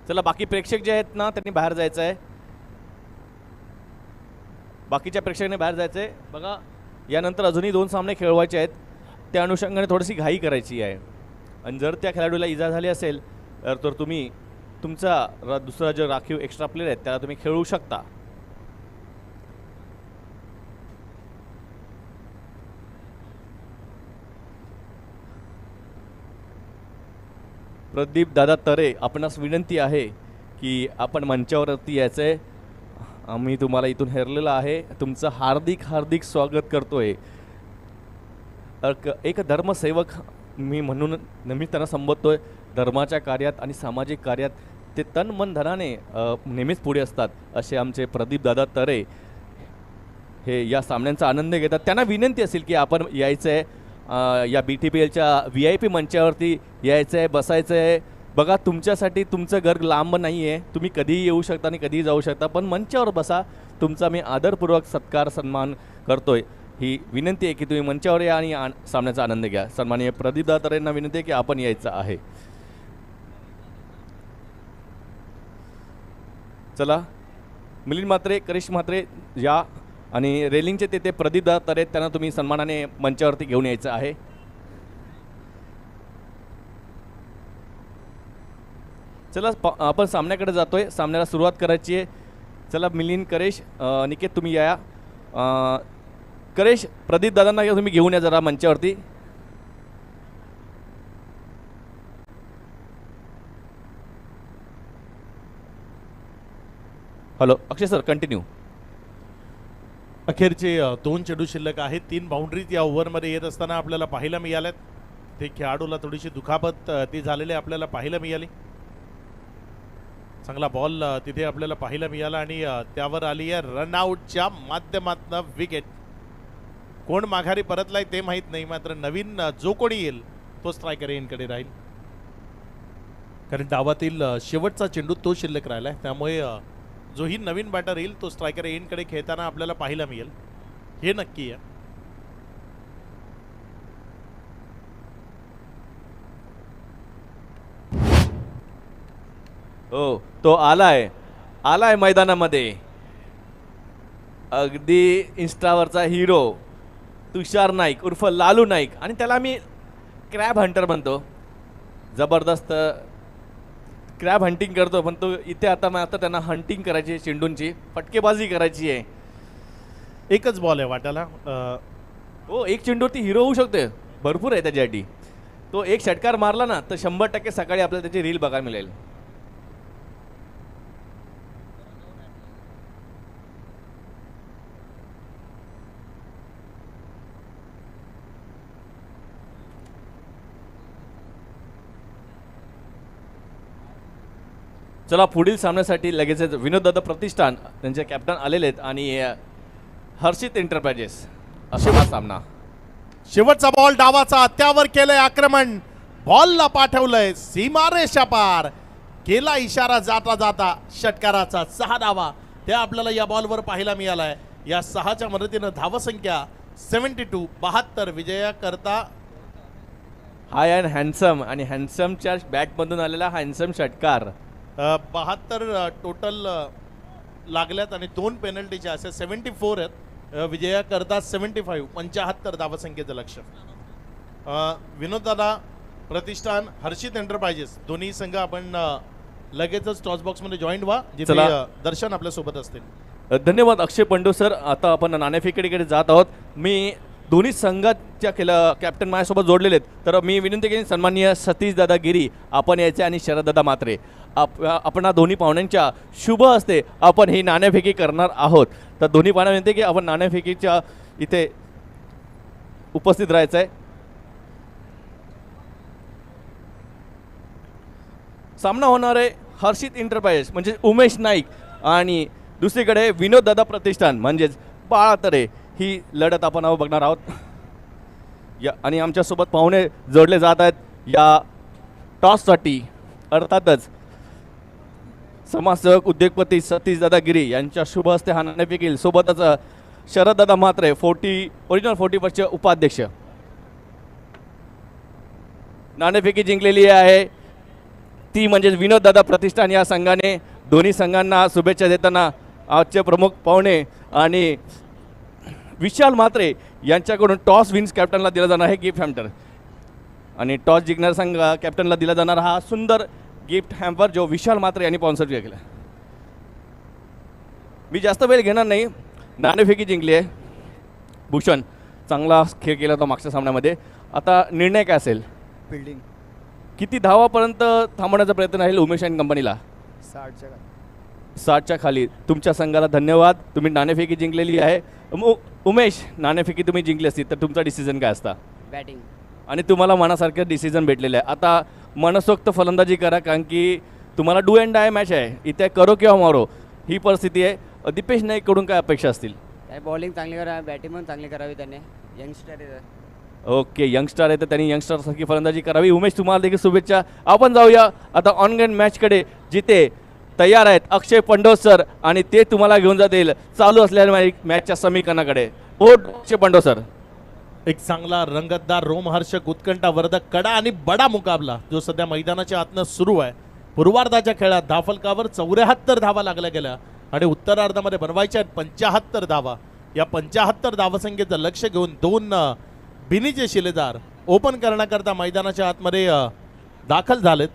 चला, बाकी प्रेक्षक जे आहेत ना त्यांनी बाहेर जायचं आहे. बाकीच्या प्रेक्षकांनी बाहेर जायचं आहे. बघा, यानंतर अजूनही 2 सामने खेळवायचे आहेत. त्या अनुषंगाने थोडीशी घाई करायची आहे. आणि जर त्या खेळाडूला इजा झाली असेल तर तुम्ही तुमचा दुसरा जो राखीव एक्स्ट्रा प्लेयर आहेत त्याला तुम्ही खेळवू शकता. प्रदीप दादा तरे, आपणास विनंती आहे की आपण मंचावरती यायचं आहे. आम्ही तुम्हाला इथून हेरलेलं आहे. तुमचं हार्दिक हार्दिक स्वागत करतोय. एक धर्मसेवक मी म्हणून नेहमीच त्यांना संबोधतोय. धर्माच्या कार्यात आणि सामाजिक कार्यात ते तन मन धनाने नेहमीच पुढे असतात. असे आमचे प्रदीप दादा तरे हे या सामन्यांचा आनंद घेतात. त्यांना विनंती असेल की आपण यायचं आहे, या BTPLच्या VIP मंचावरती यायचं आहे, बसायचं आहे. बघा, तुमच्यासाठी तुमचं घर लांब नाही आहे. तुम्ही कधीही येऊ शकता आणि कधीही जाऊ शकता, पण मंचावर बसा. तुमचा मी आदरपूर्वक सत्कार सन्मान करतोय. ही विनंती आहे की तुम्ही मंचावर या आणि सामन्याचा आनंद घ्या. सन्माननीय प्रदीप दादा तरे यांना विनंती आहे की आपण यायचं आहे. चला, मिलिंद म्हात्रे, करिश म्हात्रे या आणि रेलिंगचे ते प्रदीप दादा तरे, त्यांना तुम्ही सन्मानाने मंचावरती घेऊन यायचं आहे. चला, आपण सामन्याकडे जातोय. सामन्याला सुरुवात करायची आहे. चला, मिलिंद, करेश, निकेत तुम्ही या. करेश, प्रदीप दादांना तुम्ही घेऊन या जरा मंचावरती. हॅलो, अक्षय सर, कंटिन्यू. अखेरचे 2 चेंडू शिल्लक आहेत. 3 बाउंड्रीज या ओव्हरमध्ये येत असताना आपल्याला पाहायला मिळाल्यात. ते खेळाडूला थोडीशी दुखापत ती झालेली आपल्याला पाहायला मिळाली. चांगला बॉल तिथे आपल्याला पाहायला मिळाला आणि त्यावर आली आहे रनआउटच्या माध्यमातून विकेट. कोण माघारी परतलाय ते माहीत नाही, मात्र नवीन जो कोणी येईल तो स्ट्रायकर येईनकडे राहील. कारण डावातील शेवटचा चेंडू तो शिल्लक राहिलाय, त्यामुळे जोही नवीन बॅटर येईल तो स्ट्रायकर येईनकडे खेळताना आपल्याला पाहायला मिळेल, हे नक्की आहे. हो, तो आलाय मैदानामध्ये. अगदी इन्स्टावरचा हिरो तुषार नाईक उर्फ लालू नाईक, आणि त्याला मी क्रॅब हंटर म्हणतो. जबरदस्त क्रॅब हंटिंग करतो, पण तो इथे आता त्यांना हंटिंग करायची, चेंडूंची फटकेबाजी करायची आहे. एकच बॉल आहे वाटायला. हो, एक चेंडूवरती हिरो होऊ शकते, भरपूर आहे त्याच्यासाठी. तो एक षटकार मारला ना तर 100% सकाळी आपल्याला त्याची रील बघायला मिळेल. चला, पुढील सामन्यासाठी लगेचच विनोद दादा प्रतिष्ठान त्यांचे कॅप्टन आलेले आहेत आणि हर्षित एंटरप्राइजेस असा हा सामना. शेवटचा बॉल डावाचा, त्यावर केलंय आक्रमण, बॉलला पाठवलंय सीमारेषा पार, केला इशारा जाता जाता षटकाराचा 6 धावा त्या आपल्याला या बॉलवर पाहायला मिळालाय. या 6च्या मदतीनं धावसंख्या 72 72 विजया करता हाय अँड हँडसम आणि हँडसमच्या बॅटमधून आलेला हँडसम षटकार. 72 टोटल लागल्यात आणि 2 पेनल्टीचे असे 74 आहेत. विजया करता 75 75 धावसंख्येचं लक्ष. विनोददादा प्रतिष्ठान, हर्षित एंटरप्राइजेस दोन्ही संघ आपण लगेचच टॉस बॉक्स मध्ये जॉईन व्हा, जिथे चला. दर्शन आपल्या सोबत असतील. धन्यवाद अक्षय पंडू सर. आता आपण नाणेफेकीकडे जात आहोत. मी दोन्ही संघाच्या कॅप्टन माझ्यासोबत जोडलेले आहेत, तर मी विनंती केली सन्माननीय सतीश दादा गिरी आपण यायचे आणि शरद दादा मात्रे आपण दोन्ही पाहुण्यांच्या शुभ हस्ते आपण ही नाणेफेकी करणार आहोत. तर दोन्ही पाहुण्या विनंती की आपण नाणेफेकीच्या इथे उपस्थित राहायचं आहे. सामना होणार आहे हर्षित एंटरप्राइजेस म्हणजे उमेश नाईक आणि दुसरीकडे विनोद दादा प्रतिष्ठान म्हणजेच बाळातरे. ही लढत आपण बघणार आहोत. या आणि आमच्यासोबत पाहुणे जोडले जात आहेत या टॉससाठी. अर्थातच समाजसेवक उद्योगपती सतीश दादा गिरी यांच्या शुभ हस्ते हा नाणेफेक. सोबतच शरद दादा म्हात्रे ओरिजिनल 40 उपाध्यक्ष. नाणेफेकी जिंकलेली आहे ती म्हणजे विनोद दादा प्रतिष्ठान या संघाने. दोन्ही संघांना शुभेच्छा देताना आजचे प्रमुख पाहुणे आणि विशाल म्हात्रे यांच्याकडून टॉस विन्स कॅप्टनला दिला जाणार आहे गिफ्ट हॅम्पर आणि टॉस जिंकणारा संघ कॅप्टनला दिला जाणार हा सुंदर गिफ्ट हॅम्पर जो विशाल म्हात्रे यांनी स्पॉन्सर केला. मी जास्त वेळ घेणार नाही. नाणेफेकी जिंकली आहे. भूषण चांगला खेळ केला होता मागच्या सामन्यामध्ये. आता निर्णय काय असेल? फिल्डिंग किती धावापर्यंत थांबवण्याचा प्रयत्न राहील उमेश अँड कंपनीला? 60च्या खाली. तुमच्या संघाला धन्यवाद. तुम्ही नाणेफेकी जिंकलेली आहे. उमेश, नाणेफेकी तुम्ही जिंकली असती तर तुमचा डिसिजन काय असता? बॅटिंग. आणि तुम्हाला मनासारखं डिसिजन भेटलेलं आहे. आता मनसोक्त फलंदाजी करा कारण की तुम्हाला डू अँड डाय मॅच आहे. इथे करो किंवा मारो ही परिस्थिती आहे. दीपेश नाईककडून काय अपेक्षा असतील? काय बॉलिंग चांगली करावी, बॅटिंग पण चांगली करावी त्याने. यंगस्टर आहे. ओके, यंगस्टर आहे तर त्यांनी यंगस्टरसारखी फलंदाजी करावी. उमेश तुम्हाला देखील शुभेच्छा. आपण जाऊया आता ऑनग्राउंड मॅचकडे जिथे तयार आहेत अक्षय पंडो सर आणि ते तुम्हाला घेऊन जातील चालू असलेल्या मॅचच्या समीकरणाकडे. ओ अक्षय पंडो सर. एक चांगला रंगतदार रोमहर्षक उत्कंठावर्धक कडा आणि बडा मुकाबला जो सध्या मैदानाच्या आतनं सुरू आहे. पूर्वार्धाच्या खेळात धावफलकावर 74 धावा लागल्या गेल्या आणि उत्तरार्धामध्ये बनवायच्या आहेत 75 धावा. या 75 धावसंख्येचं लक्ष घेऊन 2 बिनीचे शिलेदार ओपन करण्याकरता मैदानाच्या आतमध्ये दाखल झालेत.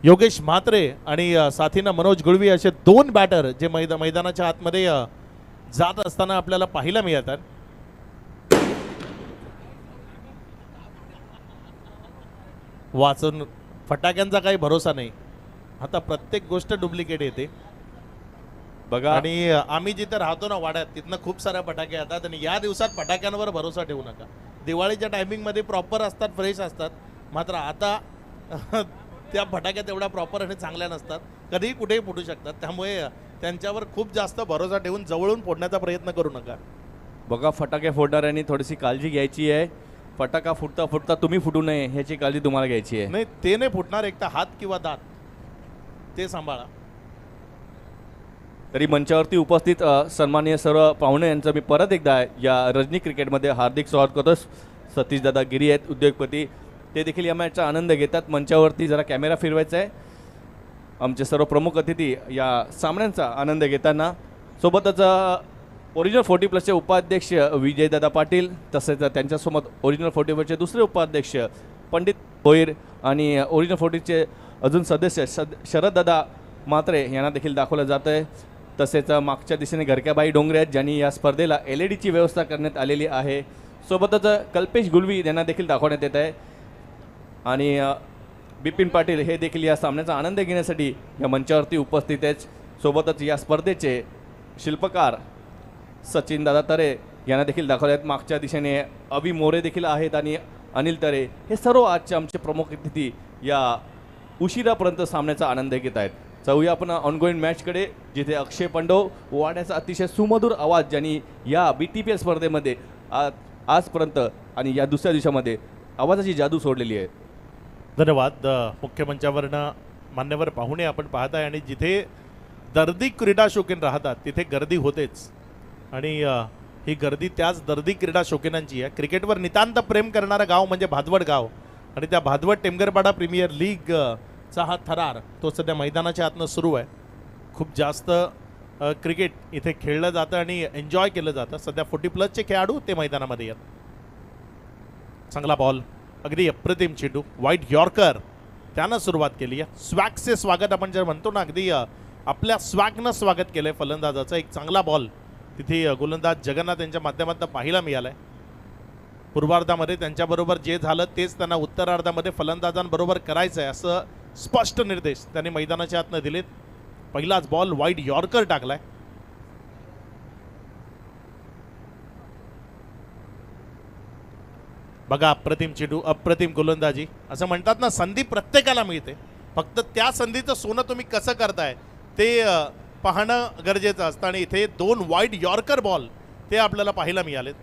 योगेश म्हात्रे आणि साथीनं मनोज गुळवी असे 2 बॅटर जे मैदानाच्या आतमध्ये जात असताना आपल्याला पाहायला मिळतात. वाचून फटाक्यांचा काही भरोसा नाही. आता प्रत्येक गोष्ट डुप्लिकेट येते बघा. आणि आम्ही जिथे राहतो ना वाड्यात तिथनं खूप साऱ्या फटाके येतात आणि या दिवसात फटाक्यांवर भरोसा ठेवू नका. दिवाळीच्या टायमिंगमध्ये प्रॉपर असतात, फ्रेश असतात. मात्र आता त्या फटाक्या तेवढ्या प्रॉपर आणि चांगल्या नसतात, कधीही कुठेही फुटू शकतात. त्यामुळे त्यांच्यावर खूप जास्त भरोसा ठेवून जवळून फोडण्याचा प्रयत्न करू नका. बघा, फटाके फोडणाऱ्यांनी थोडीशी काळजी घ्यायची आहे. फटाका फुटता फुटता तुम्ही फुटू नये ह्याची काळजी तुम्हाला घ्यायची आहे. नाही, ते नाही फुटणार. एक तर हात किंवा दात ते सांभाळा. तरी मंचावरती उपस्थित सन्माननीय सर्व पाहुणे यांचं मी परत एकदा या रजनी क्रिकेटमध्ये हार्दिक स्वागत करतो. सतीश दादा गिरी आहेत उद्योगपती, ते देखील या मॅचचा आनंद घेतात. मंचावरती जरा कॅमेरा फिरवायचा आहे. आमचे सर्व प्रमुख अतिथी या सामन्यांचा आनंद घेताना. सोबतच ओरिजिनल 40+चे उपाध्यक्ष विजयदादा पाटील, तसेच त्यांच्यासोबत ओरिजिनल 40+चे दुसरे उपाध्यक्ष पंडित भोईर आणि ओरिजिनल 40चे अजून सदस्य शरददादा म्हात्रे यांना देखील दाखवलं जातं आहे. तसेच मागच्या दिशेने घरक्याबाई डोंगरे आहेत ज्यांनी या स्पर्धेला LED ची व्यवस्था करण्यात आलेली आहे. सोबतच कल्पेश गुलवी यांना देखील दाखवण्यात येत आहे आणि बिपिन पाटील हे देखील या सामन्याचा आनंद घेण्यासाठी या मंचावरती उपस्थित आहेत. सोबतच या स्पर्धेचे शिल्पकार सचिन दादा तरे यांना देखील दाखवले आहेत. मागच्या दिशेने अभि मोरे देखील आहेत आणि अनिल तरे हे सर्व आजचे आमचे प्रमुख अतिथी या उशिरापर्यंत सामन्याचा आनंद घेत आहेत. जाऊया आपण ऑनगोईंग मॅचकडे, जिथे अक्षय पांडव वाड्याचा अतिशय सुमधुर आवाज ज्यांनी या BTPL स्पर्धेमध्ये आजपर्यंत आणि या दुसऱ्या दिवसामध्ये आवाजाची जादू सोडलेली आहे. धन्यवाद. मुख्य मंचावरनं मान्यवर पाहुणे आपण पाहत आहे आणि जिथे दर्दी क्रीडा शौकीन राहतात तिथे गर्दी होतेच आणि ही गर्दी त्याच दर्दी क्रीडा शौकीनांची आहे. क्रिकेटवर नितांत प्रेम करणारं गाव म्हणजे भादवड गाव आणि त्या भादवड टेमगरपाडा प्रीमियर लीग चा हा थरार तो सध्या मैदानाच्या आतनं सुरू आहे. खूप जास्त क्रिकेट इथे खेळलं जातं आणि एन्जॉय केलं जातं. सध्या 40+ खेळाडू ते मैदानामध्ये आहेत. चांगला बॉल, अगदी अप्रतिम चेंडू, वाईट यॉर्कर त्यानं सुरुवात केली आहे. स्वॅगचे स्वागत आपण जे म्हणतो ना, अगदी आपल्या स्वॅगनं स्वागत केलंय फलंदाजाचं. एक चांगला बॉल तिथे गोलंदाज जगन्नाथ यांच्या माध्यमातून पाहायला मिळालाय. पूर्वार्धामध्ये त्यांच्याबरोबर जे झालं तेच त्यांना उत्तरार्धामध्ये फलंदाजांबरोबर करायचं आहे असं स्पष्ट निर्देश त्यांनी मैदानाच्या आतनं दिलेत. पहिलाच बॉल वाईड यॉर्कर टाकलाय. बघा, अप्रतिम चेंडू, अप्रतिम गोलंदाजी. असं म्हणतात ना, संधी प्रत्येकाला मिळते, फक्त त्या संधीचं सोनं तुम्ही कसं करताय ते पाहणं गरजेचं असतं. आणि इथे 2 वाईड यॉर्कर बॉल ते आपल्याला पाहायला मिळालेत.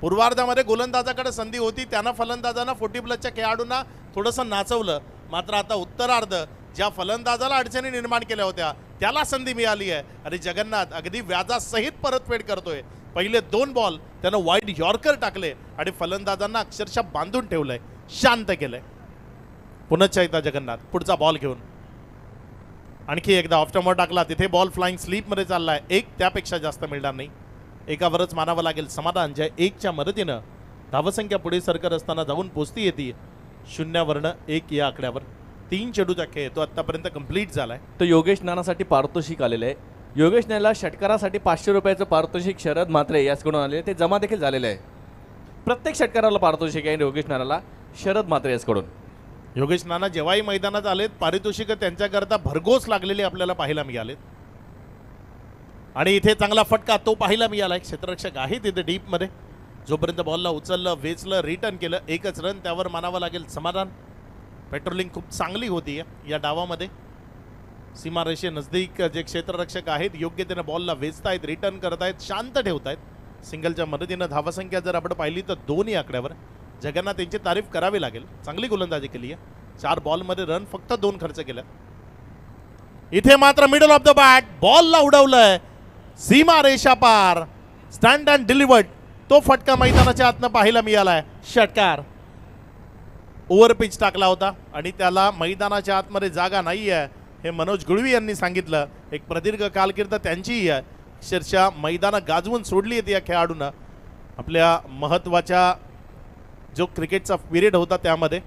पूर्वार्धामध्ये गोलंदाजाकडे संधी होती, त्यांना फलंदाजांना 40+ खेळाडूंना थोडंसं नाचवलं. मात्र आता उत्तरार्ध ज्या फलंदाजाला अडचणी निर्माण केल्या होत्या त्याला संधी मिळाली आहे आणि जगन्नाथ अगदी व्याजासहित परतफेड करतोय. पहिले 2 बॉल त्यानं वाईड यॉर्कर टाकले आणि फलंदाजांना अक्षरशः बांधून ठेवलंय, शांत केलंय. पुनश्च एकदा जगन्नाथ पुढचा बॉल घेऊन आणखी एकदा ऑफ टर्मवर टाकला. तिथे बॉल फ्लाइंग स्लीपमध्ये चाललाय. एक त्यापेक्षा जास्त मिळणार नाही, एकावरच मानावं लागेल समाधान. ज्या 1च्या मदतीनं धावसंख्या पुढे सरकत असताना जाऊन पोचती येते 0-1 या आकड्यावर. 3 चेंडूचा खेळ तो आतापर्यंत कंप्लीट झालाय. तर योगेश नानासाठी पारितोषिक आलेलं आहे. योगेश नानाला षटकारासाठी 500 रुपयाचं पारितोषिक शरद म्हात्रे याचकडून आलेले, ते जमा देखील झालेलं आहे. प्रत्येक षटकाराला पारितोषिक आहे योगेश नानाला शरद म्हात्रे याचकडून. योगेश नाना जेव्हाही मैदानात आलेत पारितोषिक त्यांच्याकरता भरघोस लागलेली आपल्याला पाहायला मिळालेत. आणि इथे चांगला फटका तो पाहायला मिळाला. एक क्षेत्ररक्षक आहे तिथे डीपमध्ये, जोपर्यंत बॉलला उचललं, वेचलं, रिटर्न केलं, 1च रन त्यावर मानावं लागेल समाधान. पेट्रोलिंग खूप चांगली होती या डावामध्ये. सीमारेषे नजदीक जे क्षेत्ररक्षक आहेत योग्यतेनं बॉलला वेचतायत, रिटर्न करतायत, शांत ठेवतायत. सिंगलच्या मदतीनं धावसंख्या जर आपण पाहिली तर 2 आकड्यावर. जगन्नाथ यांची तारीफ करावी लागेल, चांगली गोलंदाजी केली आहे. 4 बॉलमध्ये रन फक्त 2 खर्च केल्या. इथे मात्र मिडल ऑफ द बॅट बॉलला उडवलंय, सीमा रेषा पार, स्टँड अँड डिलिव्हर्ड. तो फटका मैदानाच्या आतनं पाहायला मिळालाय. षटकार, ओव्हर पिच टाकला होता आणि त्याला मैदानाच्या आतमध्ये जागा नाही आहे हे मनोज गुळवी यांनी सांगितलं. एक प्रदीर्घ कालकीर्द त्यांचीही आहे. अक्षरशः मैदानं गाजवून सोडली आहेत या खेळाडूंना आपल्या महत्त्वाच्या जो क्रिकेटचा पिरियड होता त्यामध्ये.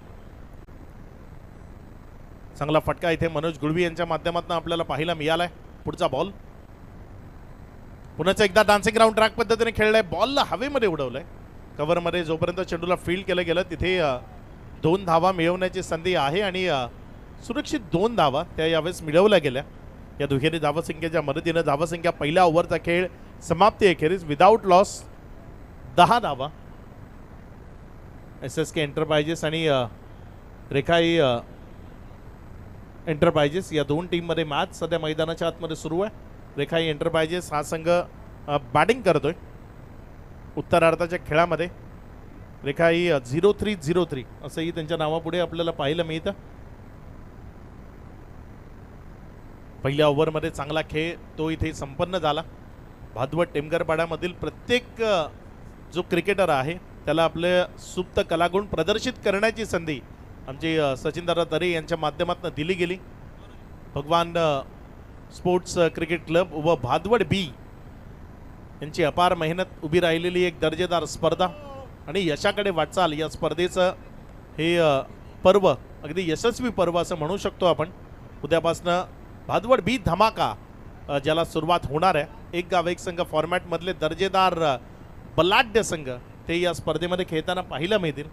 चांगला फटका इथे मनोज गुळवी यांच्या माध्यमातून आपल्याला पाहायला मिळालाय. पुढचा बॉल पुन्हा एकदा डान्सिंग राऊंड ट्रॅक पद्धतीने खेळलाय. बॉलला हवेमध्ये उडवलंय कव्हरमध्ये. जोपर्यंत चेंडूला फील्ड केलं गेलं तिथे 2 धावा मिळवण्याची संधी आहे आणि सुरक्षित 2 धावा त्या यावेळेस मिळवल्या गेल्या. या दुहेरी धावसंख्येच्या मदतीनं धावसंख्या पहिल्या ओव्हरचा खेळ समाप्ती अखेरीस विदाऊट लॉस 10 धावा. SSK एंटरप्राइजेस आणि रेखाई एंटरप्राइजेस या 2 टीममध्ये मॅच सध्या मैदानाच्या आतमध्ये सुरू आहे. रेखाई एंटरप्राइजेस हा संघ बॅटिंग करतोय उत्तरार्धाच्या खेळामध्ये. रेखाई 0303 असंही त्यांच्या नावापुढे आपल्याला पाहायला मिळतं. पहिल्या ओव्हरमध्ये चांगला खेळ तो इथे संपन्न झाला. भादवड टेमगरपाड्यामधील प्रत्येक जो क्रिकेटर आहे त्याला आपले सुप्त कलागुण प्रदर्शित करण्याची संधी आमची सचिनदादा तरे यांच्या माध्यमातून दिली गेली. भगवान स्पोर्ट्स क्रिकेट क्लब व भादवड बी यांची अपार मेहनत उभी राहिलेली एक दर्जेदार स्पर्धा आणि यशाकडे वाटचाल. या स्पर्धेचं हे पर्व अगदी यशस्वी पर्व असं म्हणू शकतो आपण. उद्यापासनं भादवड बी धमाका ज्याला सुरुवात होणार आहे. एक गाव एक संघ फॉर्मॅटमधले दर्जेदार बलाढ्य संघ ते या स्पर्धेमध्ये खेळताना पाहायला मिळतील.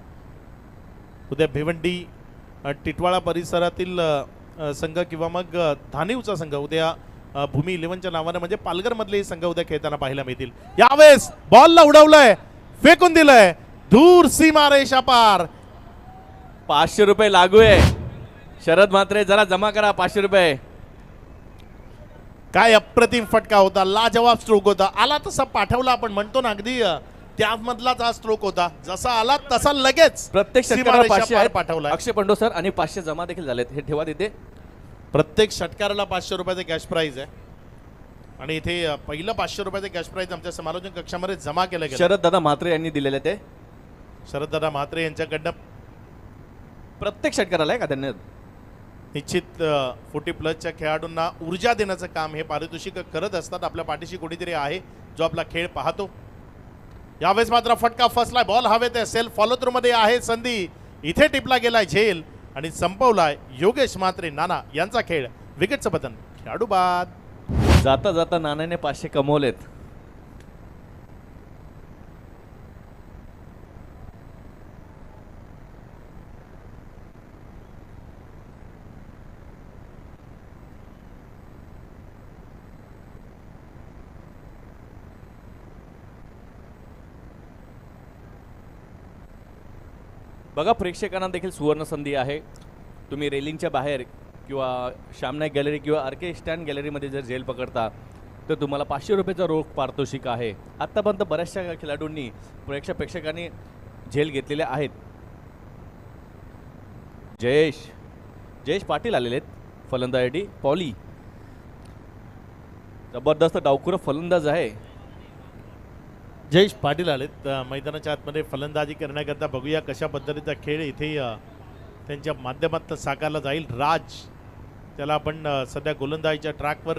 उद्या भिवंडी टिटवाळा परिसरातील संघ किंवा मग धानिवचा संघ उद्या भूमी 11च्या नावाने म्हणजे पालघरमधले संघ उद्या खेळताना पाहायला मिळतील. यावेळेस बॉलला उडवलंय, फेकून दिलंय दूर, सीमा रेषा पार. 500 रुपये लागू आहे. शरद म्हात्रे जरा जमा करा 500 रुपये. काय अप्रतिम फटका होता, लाजवाब स्ट्रोक होता. आला तसा पाठवला, आपण म्हणतो ना अगदी त्यामधलाच हा स्ट्रोक होता. जसा आला तसा लगेच प्रत्येक षटकाराला सीमारेषा 500 पार आहेत. पाठवला. अक्षय पंडो सर आणि 500 जमा देखील झालेत, हे ठेवा तिथे. प्रत्येक षटकाराला 500 रुपयाचे कॅश प्राइज आहे आणि इथे पहिलं 500 रुपयाचे कॅश प्राइज आमच्या समालोचन कक्षामध्ये जमा केलं गेलं. शरद दादा म्हात्रे यांनी दिलेले ते शरददादा म्हात्रे यांच्याकडनं प्रत्येक षटकाराला आहे का त्यांनी. निश्चित 40 प्लसच्या खेळाडूंना ऊर्जा देण्याचं काम हे पारितोषिक करत असतात. आपल्या पाठीशी कोणीतरी आहे जो आपला खेळ पाहतो. यावेळेस मात्र फटका फसलाय, बॉल हवेत आहे, सेल्फ फॉलो थ्रू मध्ये आहे संधी. इथे टिपला गेलाय झेल आणि संपवलाय योगेश म्हात्रे नाना यांचा खेळ. विकेटचं पतन, खेळाडू बाद. जाता जाता नानाने 500 कमवलेत. बघा, प्रेक्षकांना देखील सुवर्ण संधी आहे. तुम्ही रेलिंगच्या बाहेर किंवा श्यामनाईक गॅलरी किंवा आर के स्टँड गॅलरीमध्ये जर झेल पकडता तर तुम्हाला 500 रुपयाचा रोख पारितोषिक आहे. आत्तापर्यंत बऱ्याचशा खेळाडूंनी प्रेक्षकांनी झेल घेतलेल्या आहेत. जयेश पाटील आलेले आहेत फलंदाजी. पॉली जबरदस्त डावखुरं फलंदाज आहे. जयेश पाटील आलेत मैदानाच्या आतमध्ये फलंदाजी करण्याकरता. बघूया कशा पद्धतीचा खेळ इथे त्यांच्या माध्यमातून साकारला जाईल. राज, त्याला आपण सध्या गोलंदाजीच्या ट्रॅकवर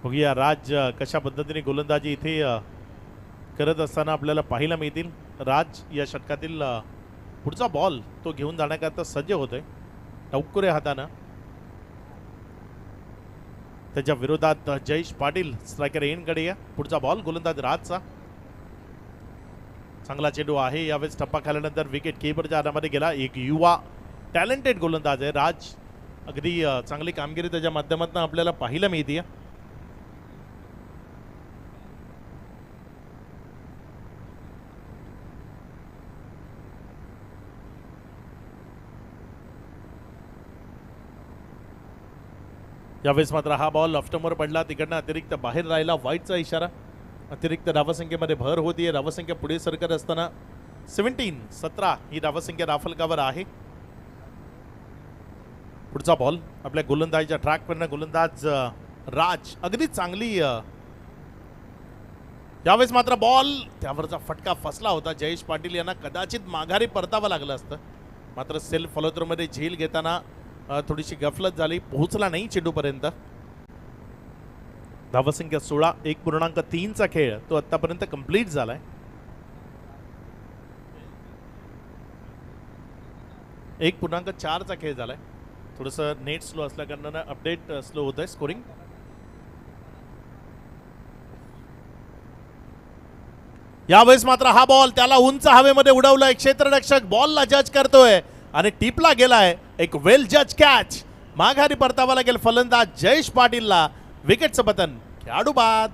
बघूया राज कशा पद्धतीने गोलंदाजी इथे करत असताना आपल्याला पाहायला मिळतील. राज या षटकातील पुढचा बॉल तो घेऊन जाण्याकरता सज्ज होतोय टवकुरे हातानं. त्याच्या विरोधात जयेश पाटील स्ट्रायकर एंडकडे या. पुढचा बॉल गोलंदाज राजचा. चांगला चेंडू आहे. यावेळेस टप्पा खाल्यानंतर विकेट कीपरच्या हातामध्ये गेला. एक युवा टॅलेंटेड गोलंदाज आहे राज. अगदी चांगली कामगिरी त्याच्या माध्यमातून आपल्याला पाहायला मिळते. यावेळेस मात्र हा बॉल ऑफ्टमवर पडला. तिकडनं अतिरिक्त बाहेर राहिला. वाईटचा इशारा. अतिरिक्त धावसंख्येमध्ये भर होतीये. धावसंख्या पुढे सरकत असताना 17 ही धावसंख्या राफलकावर आहे. पुढचा बॉल आपल्या गोलंदाजीच्या ट्रॅकवरनं गोलंदाज राज. अगदी चांगली यावेळेस मात्र बॉल त्यावरचा फटका फसला होता. जयेश पाटील यांना कदाचित माघारी परतावं लागलं असतं, मात्र सेल्फ फॉलो थ्रू मध्ये झेल घेताना थोडीशी गफलत झाली. पोहोचला नाही चेंडूपर्यंत. धावसंख्या 16. 1.3चा खेळ तो आतापर्यंत कंप्लीट झालाय. 1.4चा खेळ झालाय. थोडंसं नेट स्लो असल्या कारणानं अपडेट स्लो होत आहे स्कोरिंग. यावेळेस मात्र हा बॉल त्याला उंच हवेमध्ये उडवलाय. क्षेत्ररक्षक बॉलला जज करतोय आणि टिपला गेलाय. एक वेल जज कॅच. माघारी परतावा लागेल फलंदाज जयेश पाटीलला. विकेटचं पतन, खेळाडू बाद.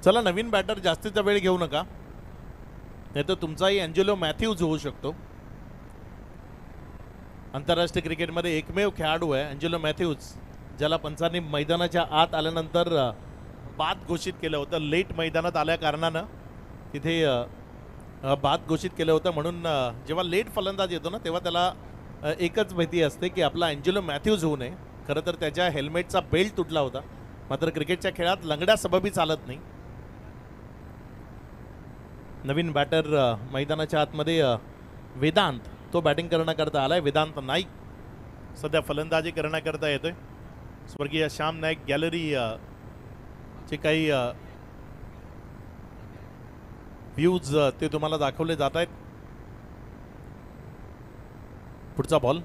चला, नवीन बॅटर जास्तीचा वेळ घेऊ नका, नाही तर तुमचाही एंजेलो मॅथ्यूज होऊ शकतो. आंतरराष्ट्रीय क्रिकेटमध्ये एकमेव खेळाडू आहे एंजेलो मॅथ्यूज, ज्याला पंचांनी मैदानाच्या आत आल्यानंतर बाद घोषित केलं होतं. लेट मैदानात आल्या कारणानं तिथे बाद घोषित केलं होतं. म्हणून जेव्हा लेट फलंदाज येतो ना, तेव्हा त्याला एकच भीती असते की आपला एंजेलो मॅथ्यूज होऊ नये. खरं तर त्याच्या हेल्मेटचा बेल्ट तुटला होता, मात्र क्रिकेटच्या खेळात लंगड्या सबबी चालत नाही. नवीन बॅटर मैदानाच्या आतमध्ये वेदांत, तो बॅटिंग करण्याकरता आलाय. वेदांत नाईक सध्या फलंदाजी करण्याकरता येतोय. स्वर्गीय श्याम नाईक गॅलरी चे काही व्ह्यूज ते तुम्हाला दाखवले जात आहेत. पुढचा बॉल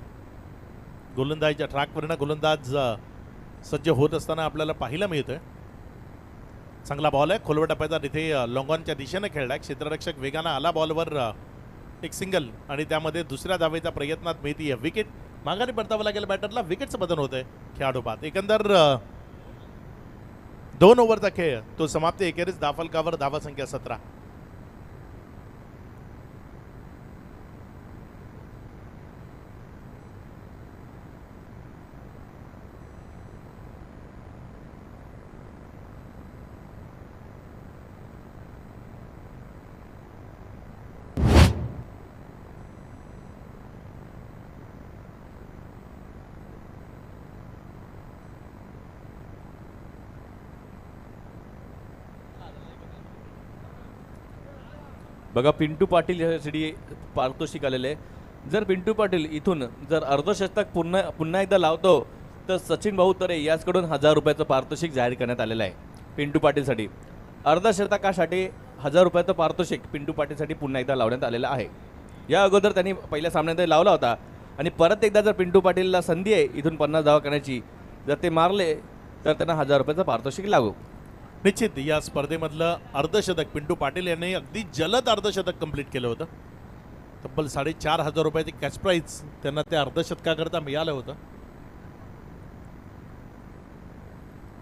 गोलंदाजीच्या ट्रॅकवरनं गोलंदाज सज्ज होत असताना आपल्याला पाहायला मिळतोय. चांगला बॉल आहे, खोलवर टप्प्याचा तिथे लॉंगॉनच्या दिशेने खेळलाय. क्षेत्ररक्षक वेगानं आला बॉलवर, एक सिंगल आणि त्यामध्ये दुसऱ्या धावेचा प्रयत्नात मिळतीये विकेट. माघारी परतावं लागेल बॅटरला, विकेटचं बदल होतंय खेळाडूपात. एकंदर 2 ओव्हरचा खेळ तो समाप्ती. एकेरीच धावफलकावर धावा संख्या 17. बघा पिंटू पाटील यासाठी पारितोषिक आलेले आहे. जर पिंटू पाटील इथून जर अर्धशतक पुन्हा एकदा लावतो तर सचिन भाऊ तरे याचकडून 1000 रुपयाचं पारितोषिक जाहीर करण्यात आलेलं आहे पिंटू पाटीलसाठी. अर्धशतकासाठी 1000 रुपयाचं पारितोषिक पिंटू पाटीलसाठी पुन्हा एकदा लावण्यात आलेलं आहे. या अगोदर त्यांनी पहिल्या सामन्यात लावला होता आणि परत एकदा जर पिंटू पाटीलला संधी आहे इथून 50 धावा करण्याची, जर ते मारले तर त्यांना 1000 रुपयाचं पारितोषिक लागू. निश्चित या स्पर्धेमधलं अर्धशतक पिंटू पाटील यांनी अगदी जलद अर्धशतक कंप्लीट केलं होतं. तब्बल 4500 रुपयाची कॅश प्राईज त्यांना त्या अर्धशतकाकरता मिळालं होतं.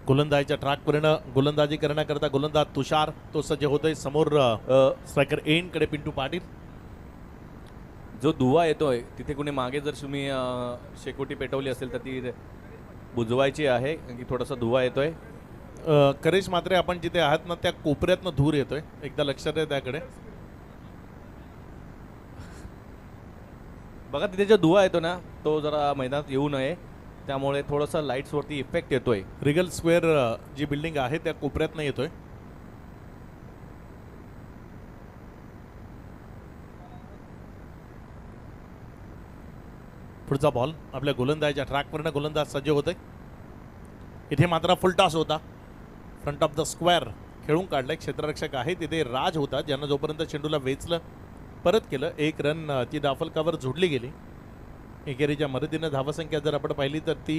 गोलंदाजीच्या ट्रॅकवरनं गोलंदाजी करण्याकरता गोलंदाज तुषार तो सज्ज होतोय. समोर स्ट्रायकर एंडकडे पिंटू पाटील. जो धुवा येतोय तिथे कुणी मागे जर तुम्ही शेकोटी पेटवली असेल तर ती बुजवायची आहे, की थोडासा धुवा येतोय. करेश मात्रे आपण जिथे आहात ना त्या कोपऱ्यातनं धूर येतोय, एकदा लक्षात आहे त्याकडे. बघा तिथे जो धुवा येतो ना तो जरा मैदानात येऊ नये, त्यामुळे थोडासा लाईट्सवरती इफेक्ट येतोय. रिगल स्क्वेअर जी बिल्डिंग आहे त्या कोपऱ्यातनं येतोय. पुढचा बॉल आपल्या गोलंदाजीच्या ट्रॅकवरनं गोलंदाज सज्ज होतोय. इथे मात्र फुल टॉस होता. फ्रंट ऑफ द स्क्वेअर खेळून काढलंय. क्षेत्ररक्षक आहे तिथे राज होता ज्यानं जोपर्यंत चेंडूला वेचलं परत केलं. 1 रन ती धावफलकावर जोडली गेली. एकेरीच्या मदतीनं धावसंख्या जर आपण पाहिली तर ती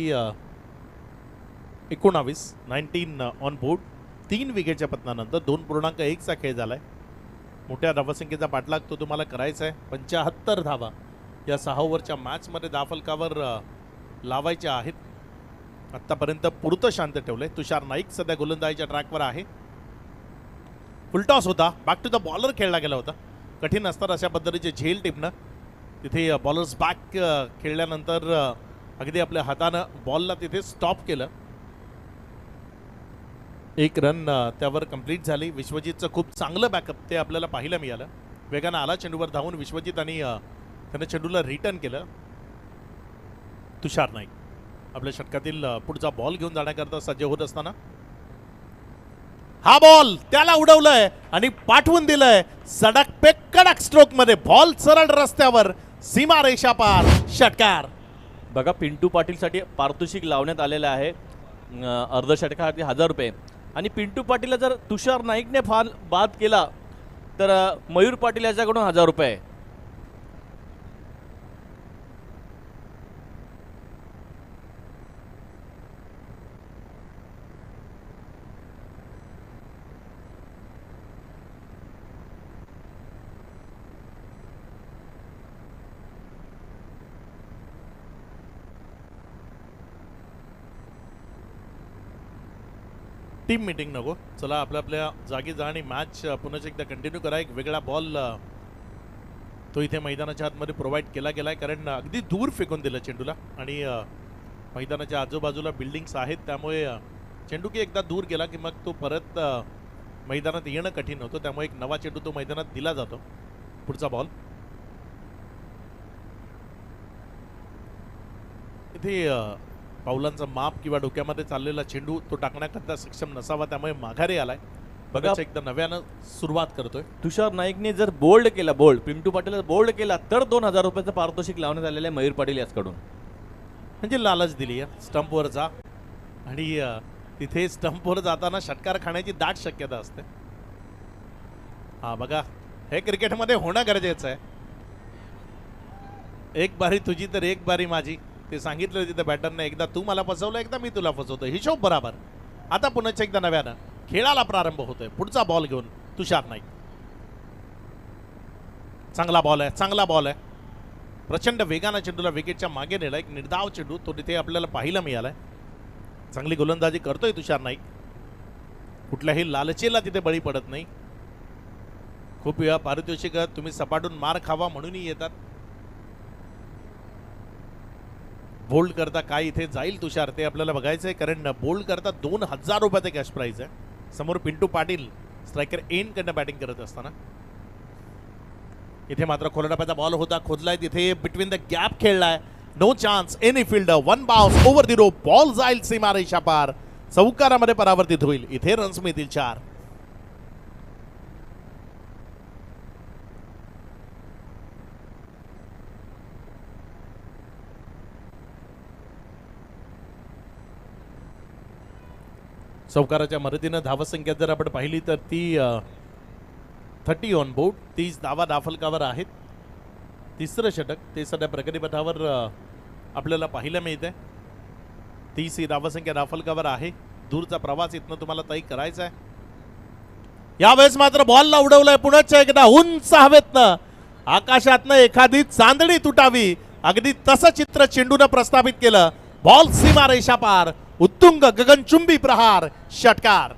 19 ऑन बोर्ड. 3 विकेटच्या पतनानंतर 2.1चा खेळ झालाय. मोठ्या धावसंख्येचा पाठलाग तो तुम्हाला करायचा आहे. 75 धावा या 6 ओव्हरच्या मॅचमध्ये धावफलकावर लावायच्या आहेत. आतापर्यंत पुरतं शांत ठेवलंय. तुषार नाईक सध्या गोलंदाजीच्या ट्रॅकवर आहे. फुलटॉस होता, बॅक टू द बॉलर खेळला गेला होता. कठीण असतात अशा पद्धतीचे झेल टिपणं. तिथे बॉलर्स बॅक खेळल्यानंतर अगदी आपल्या हातानं बॉलला तिथे स्टॉप केलं. 1 रन त्यावर कंप्लीट झाली. विश्वजितचं खूप चांगलं बॅकअप ते आपल्याला पाहायला मिळालं. वेगानं आला चेंडूवर धावून विश्वजित आणि त्यानं चेंडूला रिटर्न केलं. तुषार नाईक आपल्या षटकातील पुढचा बॉल घेऊन जाण्याकरता सज्ज होत असताना हा बॉल त्याला उडवलंय आणि पाठवून दिलंय सडक पे कडक स्ट्रोक मध्ये. बॉल सरळ रस्त्यावर, सीमा रेषा पार, षटकार. बघा पिंटू पाटीलसाठी पारितोषिक लावण्यात आलेलं आहे अर्धशतकासाठी 1000 रुपये. आणि पिंटू पाटीलला जर तुषार नाईकने बाद केला तर मयूर पाटील याच्याकडून 1000 रुपये. टीम मीटिंग नको, चला आपल्या जागी जा आणि मॅच पुन्हा एकदा कंटिन्यू करा. एक वेगळा बॉल तो इथे मैदानाच्या आतमध्ये प्रोव्हाइड केला गेलाय, कारण अगदी दूर फेकून दिलं चेंडूला. आणि मैदानाच्या आजूबाजूला बिल्डिंग्स आहेत त्यामुळे चेंडू की एकदा दूर गेला की मग तो परत मैदानात येणं कठीण होतं. त्यामुळे एक नवा चेंडू तो मैदानात दिला जातो. पुढचा बॉल इथे पावलांचं माप किंवा डोक्यामध्ये चाललेला चेंडू तो टाकण्याकरता सक्षम नसावा, त्यामुळे माघारी आलाय. बघा एकदा नव्यानं सुरुवात करतोय. तुषार नाईकने जर बोल्ड केला, पिंटू पाटील बोल्ड केला तर 2000 रुपयाचं पारितोषिक लावण्यात आलेलं आहे मयूर पाटील याचकडून. म्हणजे लालच दिली आहे स्टंपवर जा, आणि तिथे स्टंपवर जाताना षटकार खाण्याची दाट शक्यता असते. हा बघा, हे क्रिकेटमध्ये होणं गरजेचं आहे. एक बारी तुझी तर एक बारी माझी, ते सांगितलं तिथे बॅटरने, एकदा तू मला फसवलं, एकदा मी तुला फसवतो, हिशोब बराबर. आता पुन्हा एकदा नव्यानं खेळाला प्रारंभ होतोय. पुढचा बॉल घेऊन तुषार नाईक. चांगला बॉल आहे, चांगला बॉल आहे. प्रचंड वेगानं चेंडूला विकेटच्या मागे नेला. एक निर्धाव चेंडू तो तिथे आपल्याला पाहायला मिळालाय. चांगली गोलंदाजी करतोय तुषार नाईक. कुठल्याही लालचेला तिथे बळी पडत नाही. खूप वेळा पारितोषिक तुम्ही सपाटून मार खावा म्हणूनही येतात. बोल्ड करता काय इथे जाईल तुषार ते आपल्याला बघायचंय, कारण बोल्ड करता 2000 रुपयाचे कॅश प्राइज आहे. समोर पिंटू पाटील स्ट्रायकर एन कडनं बॅटिंग करत असताना इथे मात्र खोलडाप्याचा बॉल होता, खोदलाय तिथे, बिटवीन द गॅप खेळलाय. No chance any fielder, one bounce over the rope, ball जाईल सीमारेषा पार, चौकारामध्ये परावर्तित होईल. इथे रन्स मिळतील 4. चौकाराच्या मदतीनं धावसंख्या जर आपण पाहिली तर ती 30 ऑन बोर्ड, 30 धावा दाफलकावर आहेत. तिसरं षटक ते सध्या प्रगतीपथावर आपल्याला पाहायला मिळतंय. 30 ही धावसंख्या दाफलकावर आहे. दूरचा प्रवास इथनं तुम्हाला तय करायचा आहे. यावेळेस मात्र बॉलला उडवलंय पुन्हा एकदा उंच हवेतनं, आकाशातनं एखादी चांदणी तुटावी अगदी तसं चित्र चेंडूनं प्रस्थापित केलं. बॉल सीमारेषा पार, उत्तुंग गगनचुंबी प्रहार, षटकार.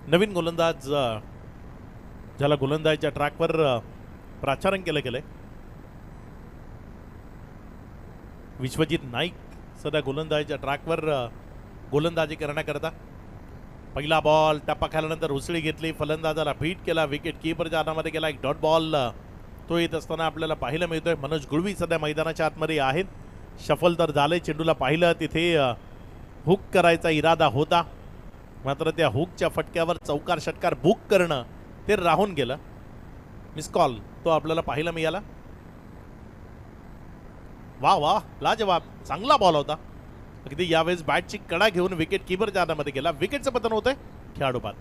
नवीन गोलंदाज ज्याला गोलंदाजीच्या ट्रॅकवर प्राचारण केलं गेलंय, विश्वजित नाईक सध्या गोलंदाजीच्या ट्रॅकवर गोलंदाजी करण्याकरता. पहिला बॉल टप्पा खाल्यानंतर उसळी घेतली, फलंदाजाला बीट केला, विकेट कीपरच्या हातामध्ये गेला. एक डॉट बॉल तो येत असताना आपल्याला पाहायला मिळतोय. मनोज गुळवी सध्या मैदानाच्या आतमध्ये आहेत. शफल तर झालंय, चेंडूला पाहिलं तिथे हुक करायचा इरादा होता, मात्र त्या हुकच्या फटक्यावर चौकार षटकार बुक करणं ते राहून गेलं. मिस कॉल तो आपल्याला पाहायला मिळाला. वा वा, लाजवाब, चांगला बॉल होता. अगदी यावेळेस बॅटची कडा घेऊन विकेट कीपरच्या हातामध्ये गेला. विकेटचं पतन होतंय, खेळाडू बाद.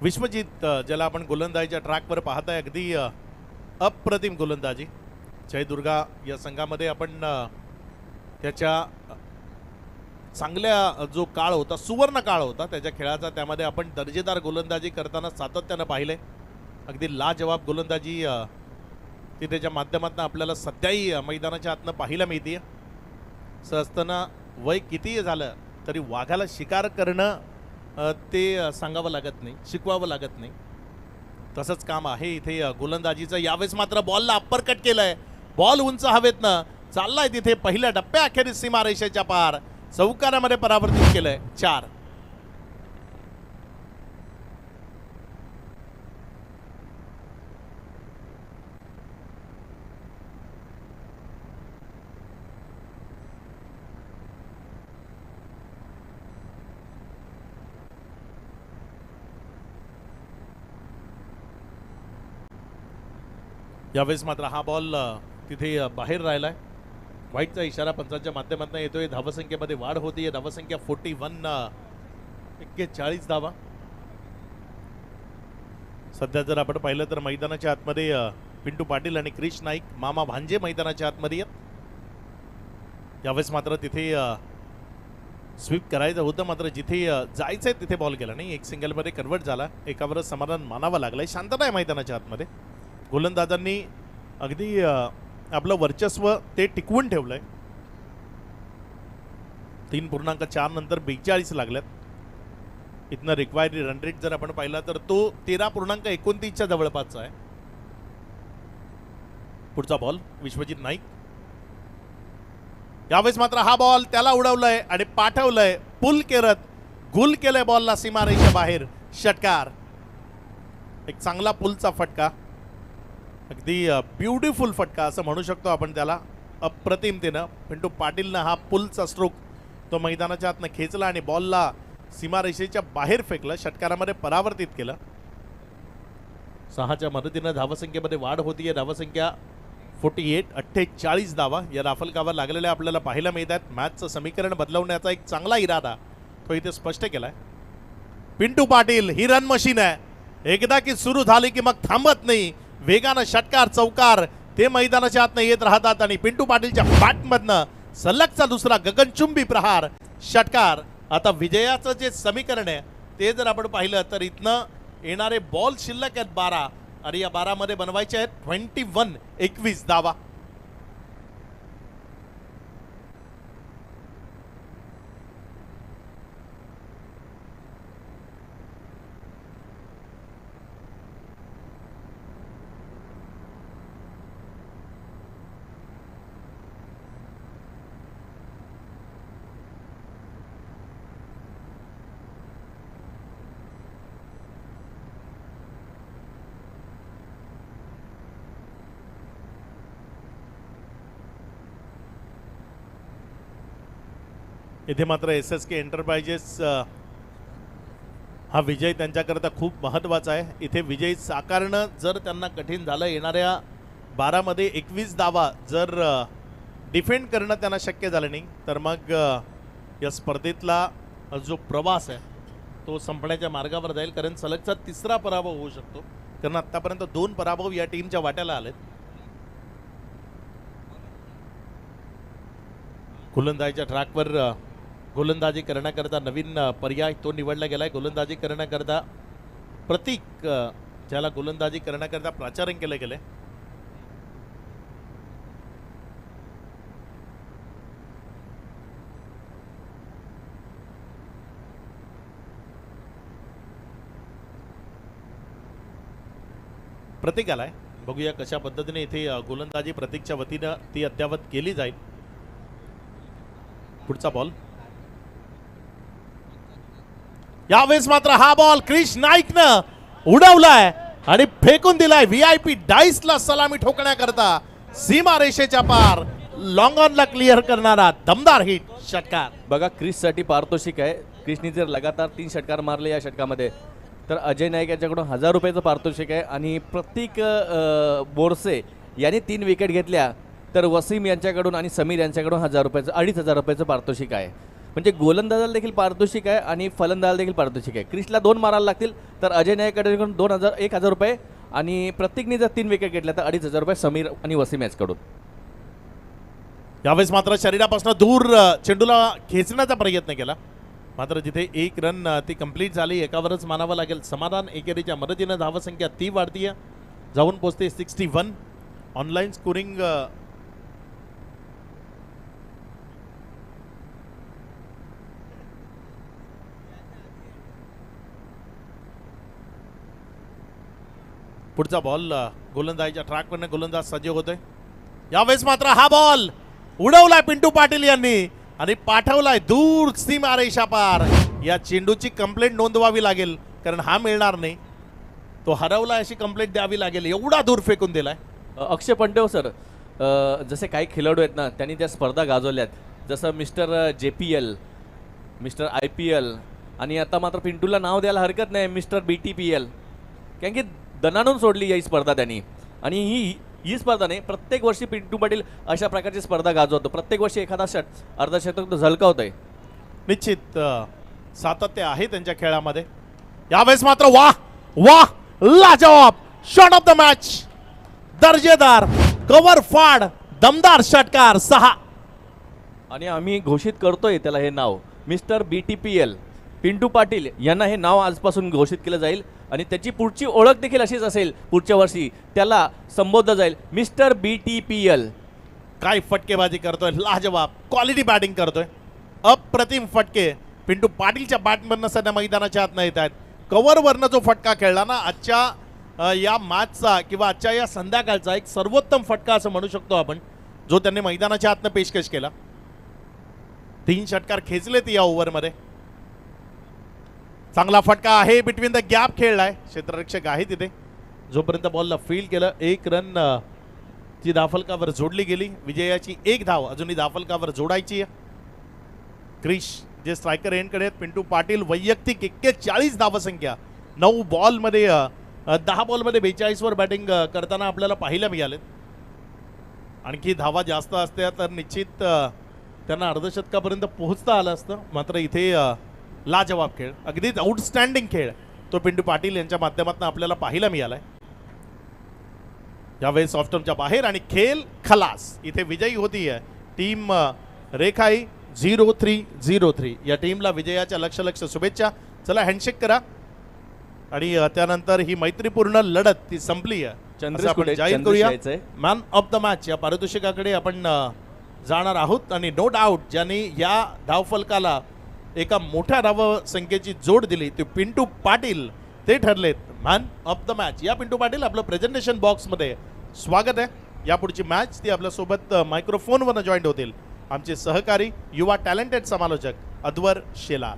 विश्वजित ज्याला आपण गोलंदाजीच्या ट्रॅकवर पाहताय, अगदी अप्रतिम गोलंदाजी. जयदुर्गा या संघामध्ये आपण त्याच्या चांगल्या जो काळ होता, सुवर्ण काळ होता त्याच्या खेळाचा, त्यामध्ये आपण दर्जेदार गोलंदाजी करताना सातत्यानं पाहिले. अगदी लाजवाब गोलंदाजी तिथेच्या माध्यमातून आपल्याला सध्याही मैदानाच्या आतनं पाहायला मिळते. असताना वय कितीही झालं तरी वाघाला शिकार करणं ते सांगावं लागत नाही, शिकवावं लागत नाही. तसंच काम आहे इथे गोलंदाजीचं. यावेळेस मात्र बॉलला अप्परकट केलंय. बॉल उंच हवेतनं चाललाय तिथे पहिल्या टप्प्या अखेरीस सीमारेषेच्या पार, चौकारामध्ये परावर्तित केलंय. 4. यावेळेस मात्र हा बॉल तिथे बाहेर राहिलाय. व्हाईटचा इशारा पंचांच्या माध्यमातून येतोय. धावसंख्येमध्ये वाढ होतीये. धावसंख्या 41 41 धावा. सध्या जर आपण पाहिलं तर मैदानाच्या आतमध्ये पिंटू पाटील आणि क्रिश नाईक मामा भांजे मैदानाच्या आतमध्ये आहेत. यावेळेस मात्र तिथे स्वीप करायचं होतं, मात्र जिथे जायचंय तिथे बॉल गेला नाही. एक सिंगलमध्ये कन्वर्ट झाला. एकावरच समाधान मानावं लागलंय. शांतता आहे मैदानाच्या आतमध्ये. गोलंदाजांनी अगदी आपलं वर्चस्व ते टिकवून ठेवलंय. 3.4 नंतर 42 लागल्यात. इथनं रिक्वायर्ड रन रेट जर आपण पाहिला तर तो 13.29च्या जवळपासचा आहे. पुढचा बॉल विश्वजित नाईक. यावेळेस मात्र हा बॉल त्याला उडवलंय आणि पाठवलंय पुल करत. गुल केलंय बॉलला सीमारेषेच्या बाहेर. षटकार. एक चांगला पुलचा फटका. अगदी ब्युटिफुल फटका असं म्हणू शकतो आपण त्याला. अप्रतिमतेनं पिंटू पाटीलनं हा पुलचा स्ट्रोक तो मैदानाच्या आतनं खेचला आणि बॉलला सीमारेषेच्या बाहेर फेकलं. षटकारामध्ये परावर्तित केलं. 6च्या मदतीनं धावसंख्येमध्ये वाढ होतीये. धावसंख्या 48 धावा या राफलकावर लागलेल्या आपल्याला पाहायला मिळत आहेत. मॅचचं समीकरण बदलवण्याचा एक चांगला इरादा तो इथे स्पष्ट केलाय. पिंटू पाटील ही रन मशीन आहे. एकदा की सुरू झाली की मग थांबत नाही. वेगानं षटकार चौकार ते मैदानाच्या आतनं येत राहतात आणि पिंटू पाटीलच्या बॅटमधनं सलगचा दुसरा गगनचुंबी प्रहार. षटकार. आता विजयाचं जे समीकरण आहे ते जर आपण पाहिलं तर इथनं येणारे बॉल शिल्लक आहेत 12 आणि या 12 मध्ये बनवायचे आहेत 21 धावा. इथे मात्र SSK एंटरप्राइजेस हा विजय त्यांच्याकरता खूप महत्त्वाचा आहे. इथे विजय साकारणं जर त्यांना कठीण झालं. येणाऱ्या 12 मध्ये 21 धावा जर डिफेंड करणं त्यांना शक्य झालं नाही तर मग या स्पर्धेतला जो प्रवास आहे तो संपण्याच्या मार्गावर जाईल. कारण सलगचा तिसरा पराभव होऊ शकतो. कारण आतापर्यंत 2 पराभव या टीमच्या वाट्याला आलेत. गोलंदाजीच्या ट्रॅकवर गोलंदाजी करण्याकरता नवीन पर्याय तो निवडला गेलाय. गोलंदाजी करण्याकरता प्रतीक ज्याला गोलंदाजी करण्याकरता प्राचारण केलं गेलंय. प्रतीक आलाय. बघूया कशा पद्धतीने इथे गोलंदाजी प्रतीकच्या वतीनं ती अद्यावत केली जाईल. पुढचा बॉल. यावेळेस मात्र हा बॉल क्रिश नाईकनं उडवलाय आणि फेकून दिलाय. VIP डाईसला सलामी ठोकण्याकरता सीमारेषेच्या पार लॉंग ऑनला क्लिअर करणारा दमदार हिट. षटकार. बघा क्रिससाठी पारितोषिक आहे. क्रिसने जर लगातार 3 षटकार मारले या षटकामध्ये तर अजय नाईक यांच्याकडून 1000 रुपयाचं पारितोषिक आहे. आणि प्रत्येक बोरसे यांनी 3 विकेट घेतल्या तर वसीम यांच्याकडून आणि समीर यांच्याकडून 1000 रुपयाचं 2500 रुपयाचं पारितोषिक आहे. म्हणजे गोलंदाजाला देखील पारितोषिक आहे आणि फलंदाजाला देखील पारितोषिक आहे. क्रिसला 2 मारायला लागतील तर अजय नाईककडून 1000 रुपये आणि प्रत्येकने जर 3 विकेट घेतल्या तर 2500 रुपये समीर आणि वसीम यांच्याकडून. यावेळेस मात्र शरीरापासून दूर चेंडूला खेचण्याचा प्रयत्न केला. मात्र जिथे 1 रन ती कंप्लीट झाली. एकावरच मानावं लागेल. समाधान एकेरीच्या मदतीनं धावसंख्या ती वाढतीये. जाऊन पोहोचते 61. ऑनलाईन स्कोरिंग पुढचा बॉल गोलंदाजीच्या ट्रॅकवरनं गोलंदाज सज्ज होतोय. यावेळेस मात्र हा बॉल उडवलाय पिंटू पाटील यांनी आणि पाठवलाय दूर सीमारेषा पार. या चेंडूची कंप्लेंट नोंदवावी लागेल कारण हा मिळणार नाही. तो हरवलाय अशी कंप्लेंट द्यावी लागेल. एवढा दूर फेकून दिलाय. अक्षय पंटे सर, जसे काही खेळाडू आहेत ना त्यांनी त्या स्पर्धा गाजवल्यात. जसं मिस्टर JPL, मिस्टर IPL आणि आता मात्र पिंटूला नाव द्यायला हरकत नाही मिस्टर BTPL. कारण की दणाणून सोडली ही स्पर्धा त्यांनी. आणि ही स्पर्धा नाही, प्रत्येक वर्षी पिंटू पाटील अशा प्रकारची स्पर्धा गाजवतो. प्रत्येक वर्षी एखादा अर्धशतक झलकावत आहे. निश्चित सातत्य आहे त्यांच्या खेळामध्ये. यावेळेस मात्र वाह वाह लाजवाब शॉट ऑफ द मॅच, दर्जेदार कव्हर फाड दमदार षटकार 6. आणि आम्ही घोषित करतोय त्याला हे नाव मिस्टर BTPL पिंटू पाटील यांना हे नाव आजपासून घोषित केलं जाईल आणि त्याची पुढची ओळख देखील अशीच असेल. पुढच्या वर्षी त्याला संबोधलं जाईल मिस्टर BTPL. काय फटकेबाजी करतोय, लाजवाब क्वालिटी बॅटिंग करतोय, अप्रतिम फटके पिंटू पाटीलच्या बॅटमधनं सध्या मैदानाच्या आत येत आहेत. कव्हरवरनं जो फटका खेळला ना आजच्या या मॅचचा किंवा आजच्या या संध्याकाळचा एक सर्वोत्तम फटका असं म्हणू शकतो आपण, जो त्यांनी मैदानाच्या आतनं पेशकश केला. 3 षटकार खेचलेत या ओव्हरमध्ये. चांगला फटका आहे, बिटवीन द गॅप खेळलाय, क्षेत्ररक्षक आहे तिथे. जोपर्यंत बॉलला फील्ड केलं 1 रन ती धाफलकावर जोडली गेली. विजयाची 1 धाव अजूनही धाफलकावर जोडायची आहे. क्रिश जे स्ट्रायकर एंडकडे आहेत पिंटू पाटील, वैयक्तिक 41 धावसंख्या. 9 बॉलमध्ये 10 बॉलमध्ये 42 वर बॅटिंग करताना आपल्याला पाहायला मिळालेत. आणखी धावा जास्त असत्या तर निश्चित त्यांना अर्धशतकापर्यंत पोहोचता आलं असतं. मात्र इथे लाजवाब खेळ, अगदीच आउटस्टँडिंग खेळ तो पिंटू पाटील यांच्या माध्यमातून आपल्याला पाहायला मिळालाय. यावेळेस ऑफस्टंपच्या बाहेर आणि खेळ खलास. इथे विजयी होती आहे टीम रेखाई 0303. या टीमला विजयाच्या लक्ष शुभेच्छा. चला हँडशेक करा आणि त्यानंतर ही मैत्रीपूर्ण लढत ती संपली आहे. चंद्रेश आपण कुठे? जाहीर चंद्रेश करूया यायचंय. मॅन ऑफ द मॅच या पारितोषिकाकडे आपण जाणार आहोत. आणि नो डाऊट ज्यांनी या धावफलकाला एका मोठ्या धावसंख्येची जोड दिली ते पिंटू पाटील, ते ठरलेत मॅन ऑफ द मॅच. या पिंटू पाटील आपलं प्रेझेंटेशन बॉक्समध्ये स्वागत आहे. यापुढची मॅच ती आपल्यासोबत मायक्रोफोनवरनं जॉईंट होतील आमचे सहकारी युवा टॅलेंटेड समालोचक अद्वर शेलार.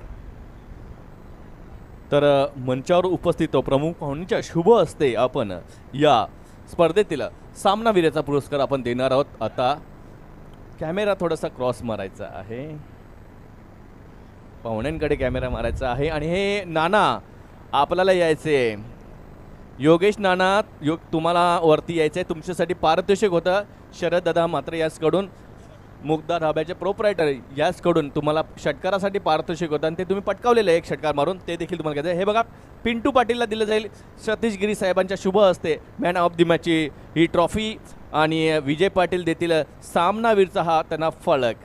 तर मंचावर उपस्थित प्रमुख पाहुण्यांच्या शुभ हस्ते आपण या स्पर्धेतील सामनावीराचा पुरस्कार आपण देणार आहोत. आता कॅमेरा थोडासा क्रॉस मारायचा आहे, पाहुण्यांकडे कॅमेरा मारायचा आहे. आणि हे नाना आपल्याला यायचे, योगेश नाना तुम्हाला वरती यायचं आहे. तुमच्यासाठी पारितोषिक होतं शरद दादा मात्र याचकडून, मुग्धा धाब्याचे प्रोप्रायटर याचकडून तुम्हाला षटकारासाठी पारितोषिक होतं आणि ते तुम्ही पटकावलेलं आहे 1 षटकार मारून, ते देखील तुम्हाला घ्यायचं आहे. हे बघा पिंटू पाटीलला दिलं जाईल सतीश गिरी साहेबांच्या शुभ हस्ते मॅन ऑफ द मॅचची ही ट्रॉफी. आणि विजय पाटील देतील सामनावीरचा हा त्यांना फलक.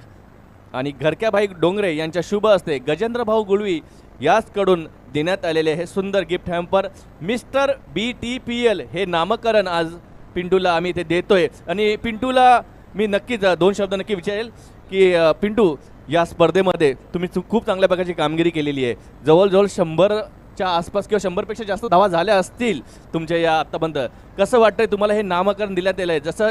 आणि घरक्याभाई डोंगरे यांच्या शुभ हस्ते गजेंद्र भाऊ गुळवी याचकडून देण्यात आलेले हे सुंदर गिफ्ट हॅम्पर. मिस्टर BTPL हे नामकरण आज पिंटूला आम्ही ते देतोय. आणि पिंटूला मी नक्कीच 2 शब्द नक्की विचारेल की पिंटू या स्पर्धेमध्ये तुम्ही खूप चांगल्या प्रकारची कामगिरी केलेली आहे. जवळजवळ 100च्या आसपास किंवा 100पेक्षा जास्त धावा झाल्या असतील तुमच्या या आत्तापर्यंत. कसं वाटतंय तुम्हाला हे नामकरण देण्यात आलं आहे? जसं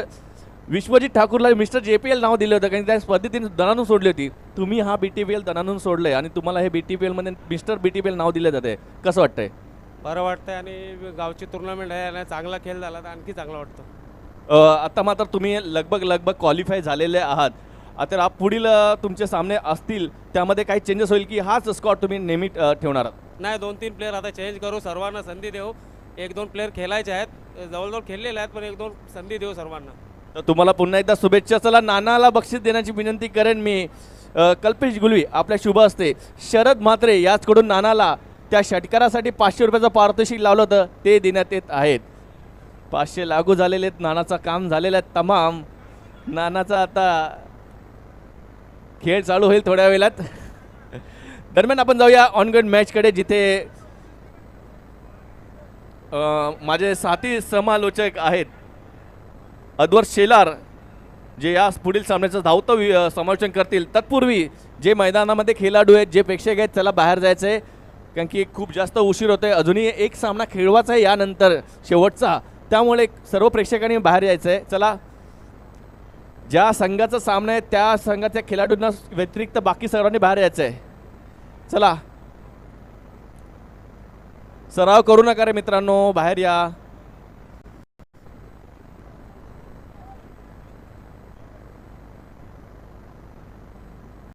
विश्वजित ठाकूरला मिस्टर JPL नाव दिलं होतं कारण त्या स्पर्धेत दणानून सोडली होती, तुम्ही हा BTPL दणानून सोडलंय आणि तुम्हाला हे BTPL मध्ये मिस्टर BTPL नाव दिलं जाते. कसं वाटतंय? बरं वाटतंय आणि गावची टुर्नामेंट आहे आणि चांगला खेळ झाला तर आणखी चांगलं वाटतं. आता मात्र तुम्ही लगभग क्वालिफाय झालेले आहात. आता पुढील तुमचे सामने असतील त्यामध्ये काही चेंजेस होईल की हाच स्कॉट तुम्ही नेहमी ठेवणार? नाही, 2-3 प्लेअर आता चेंज करू, सर्वांना संधी देऊ. 1-2 प्लेअर खेळायचे आहेत, जवळजवळ खेळलेले आहेत, पण 1-2 संधी देऊ सर्वांना. तर तुम्हाला पुन्हा एकदा शुभेच्छा. चला नानाला बक्षीस देण्याची विनंती करेन मी. कल्पेश गुलवी आपल्या शुभ हस्ते शरद म्हात्रे याचकडून नानाला त्या षटकारासाठी 500 रुपयाचं पारितोषिक लावलं होतं ते देण्यात येत आहेत. 500 लागू झालेले आहेत, नानाचं काम झालेलं आहे तमाम. नानाचा आता खेळ चालू होईल थोड्या वेळात. दरम्यान आपण जाऊया ऑनगोइंग मॅचकडे जिथे माझे साथी समालोचक आहेत अद्वर शेलार जे या पुढील सामन्याचं धावतं समालोचन करतील. तत्पूर्वी जे मैदानामध्ये खेळाडू आहेत, जे प्रेक्षक आहेत, त्याला बाहेर जायचं आहे कारण की खूप जास्त उशीर होतोय. अजूनही एक सामना खेळवायचा आहे यानंतर शेवटचा, त्यामुळे सर्व प्रेक्षकांनी बाहेर यायचं आहे. चला, ज्या संघाचा सामना आहे त्या संघाच्या खेळाडूंना व्यतिरिक्त बाकी सर्वांनी बाहेर यायचं आहे. चला, सराव करू नका रे मित्रांनो, बाहेर या.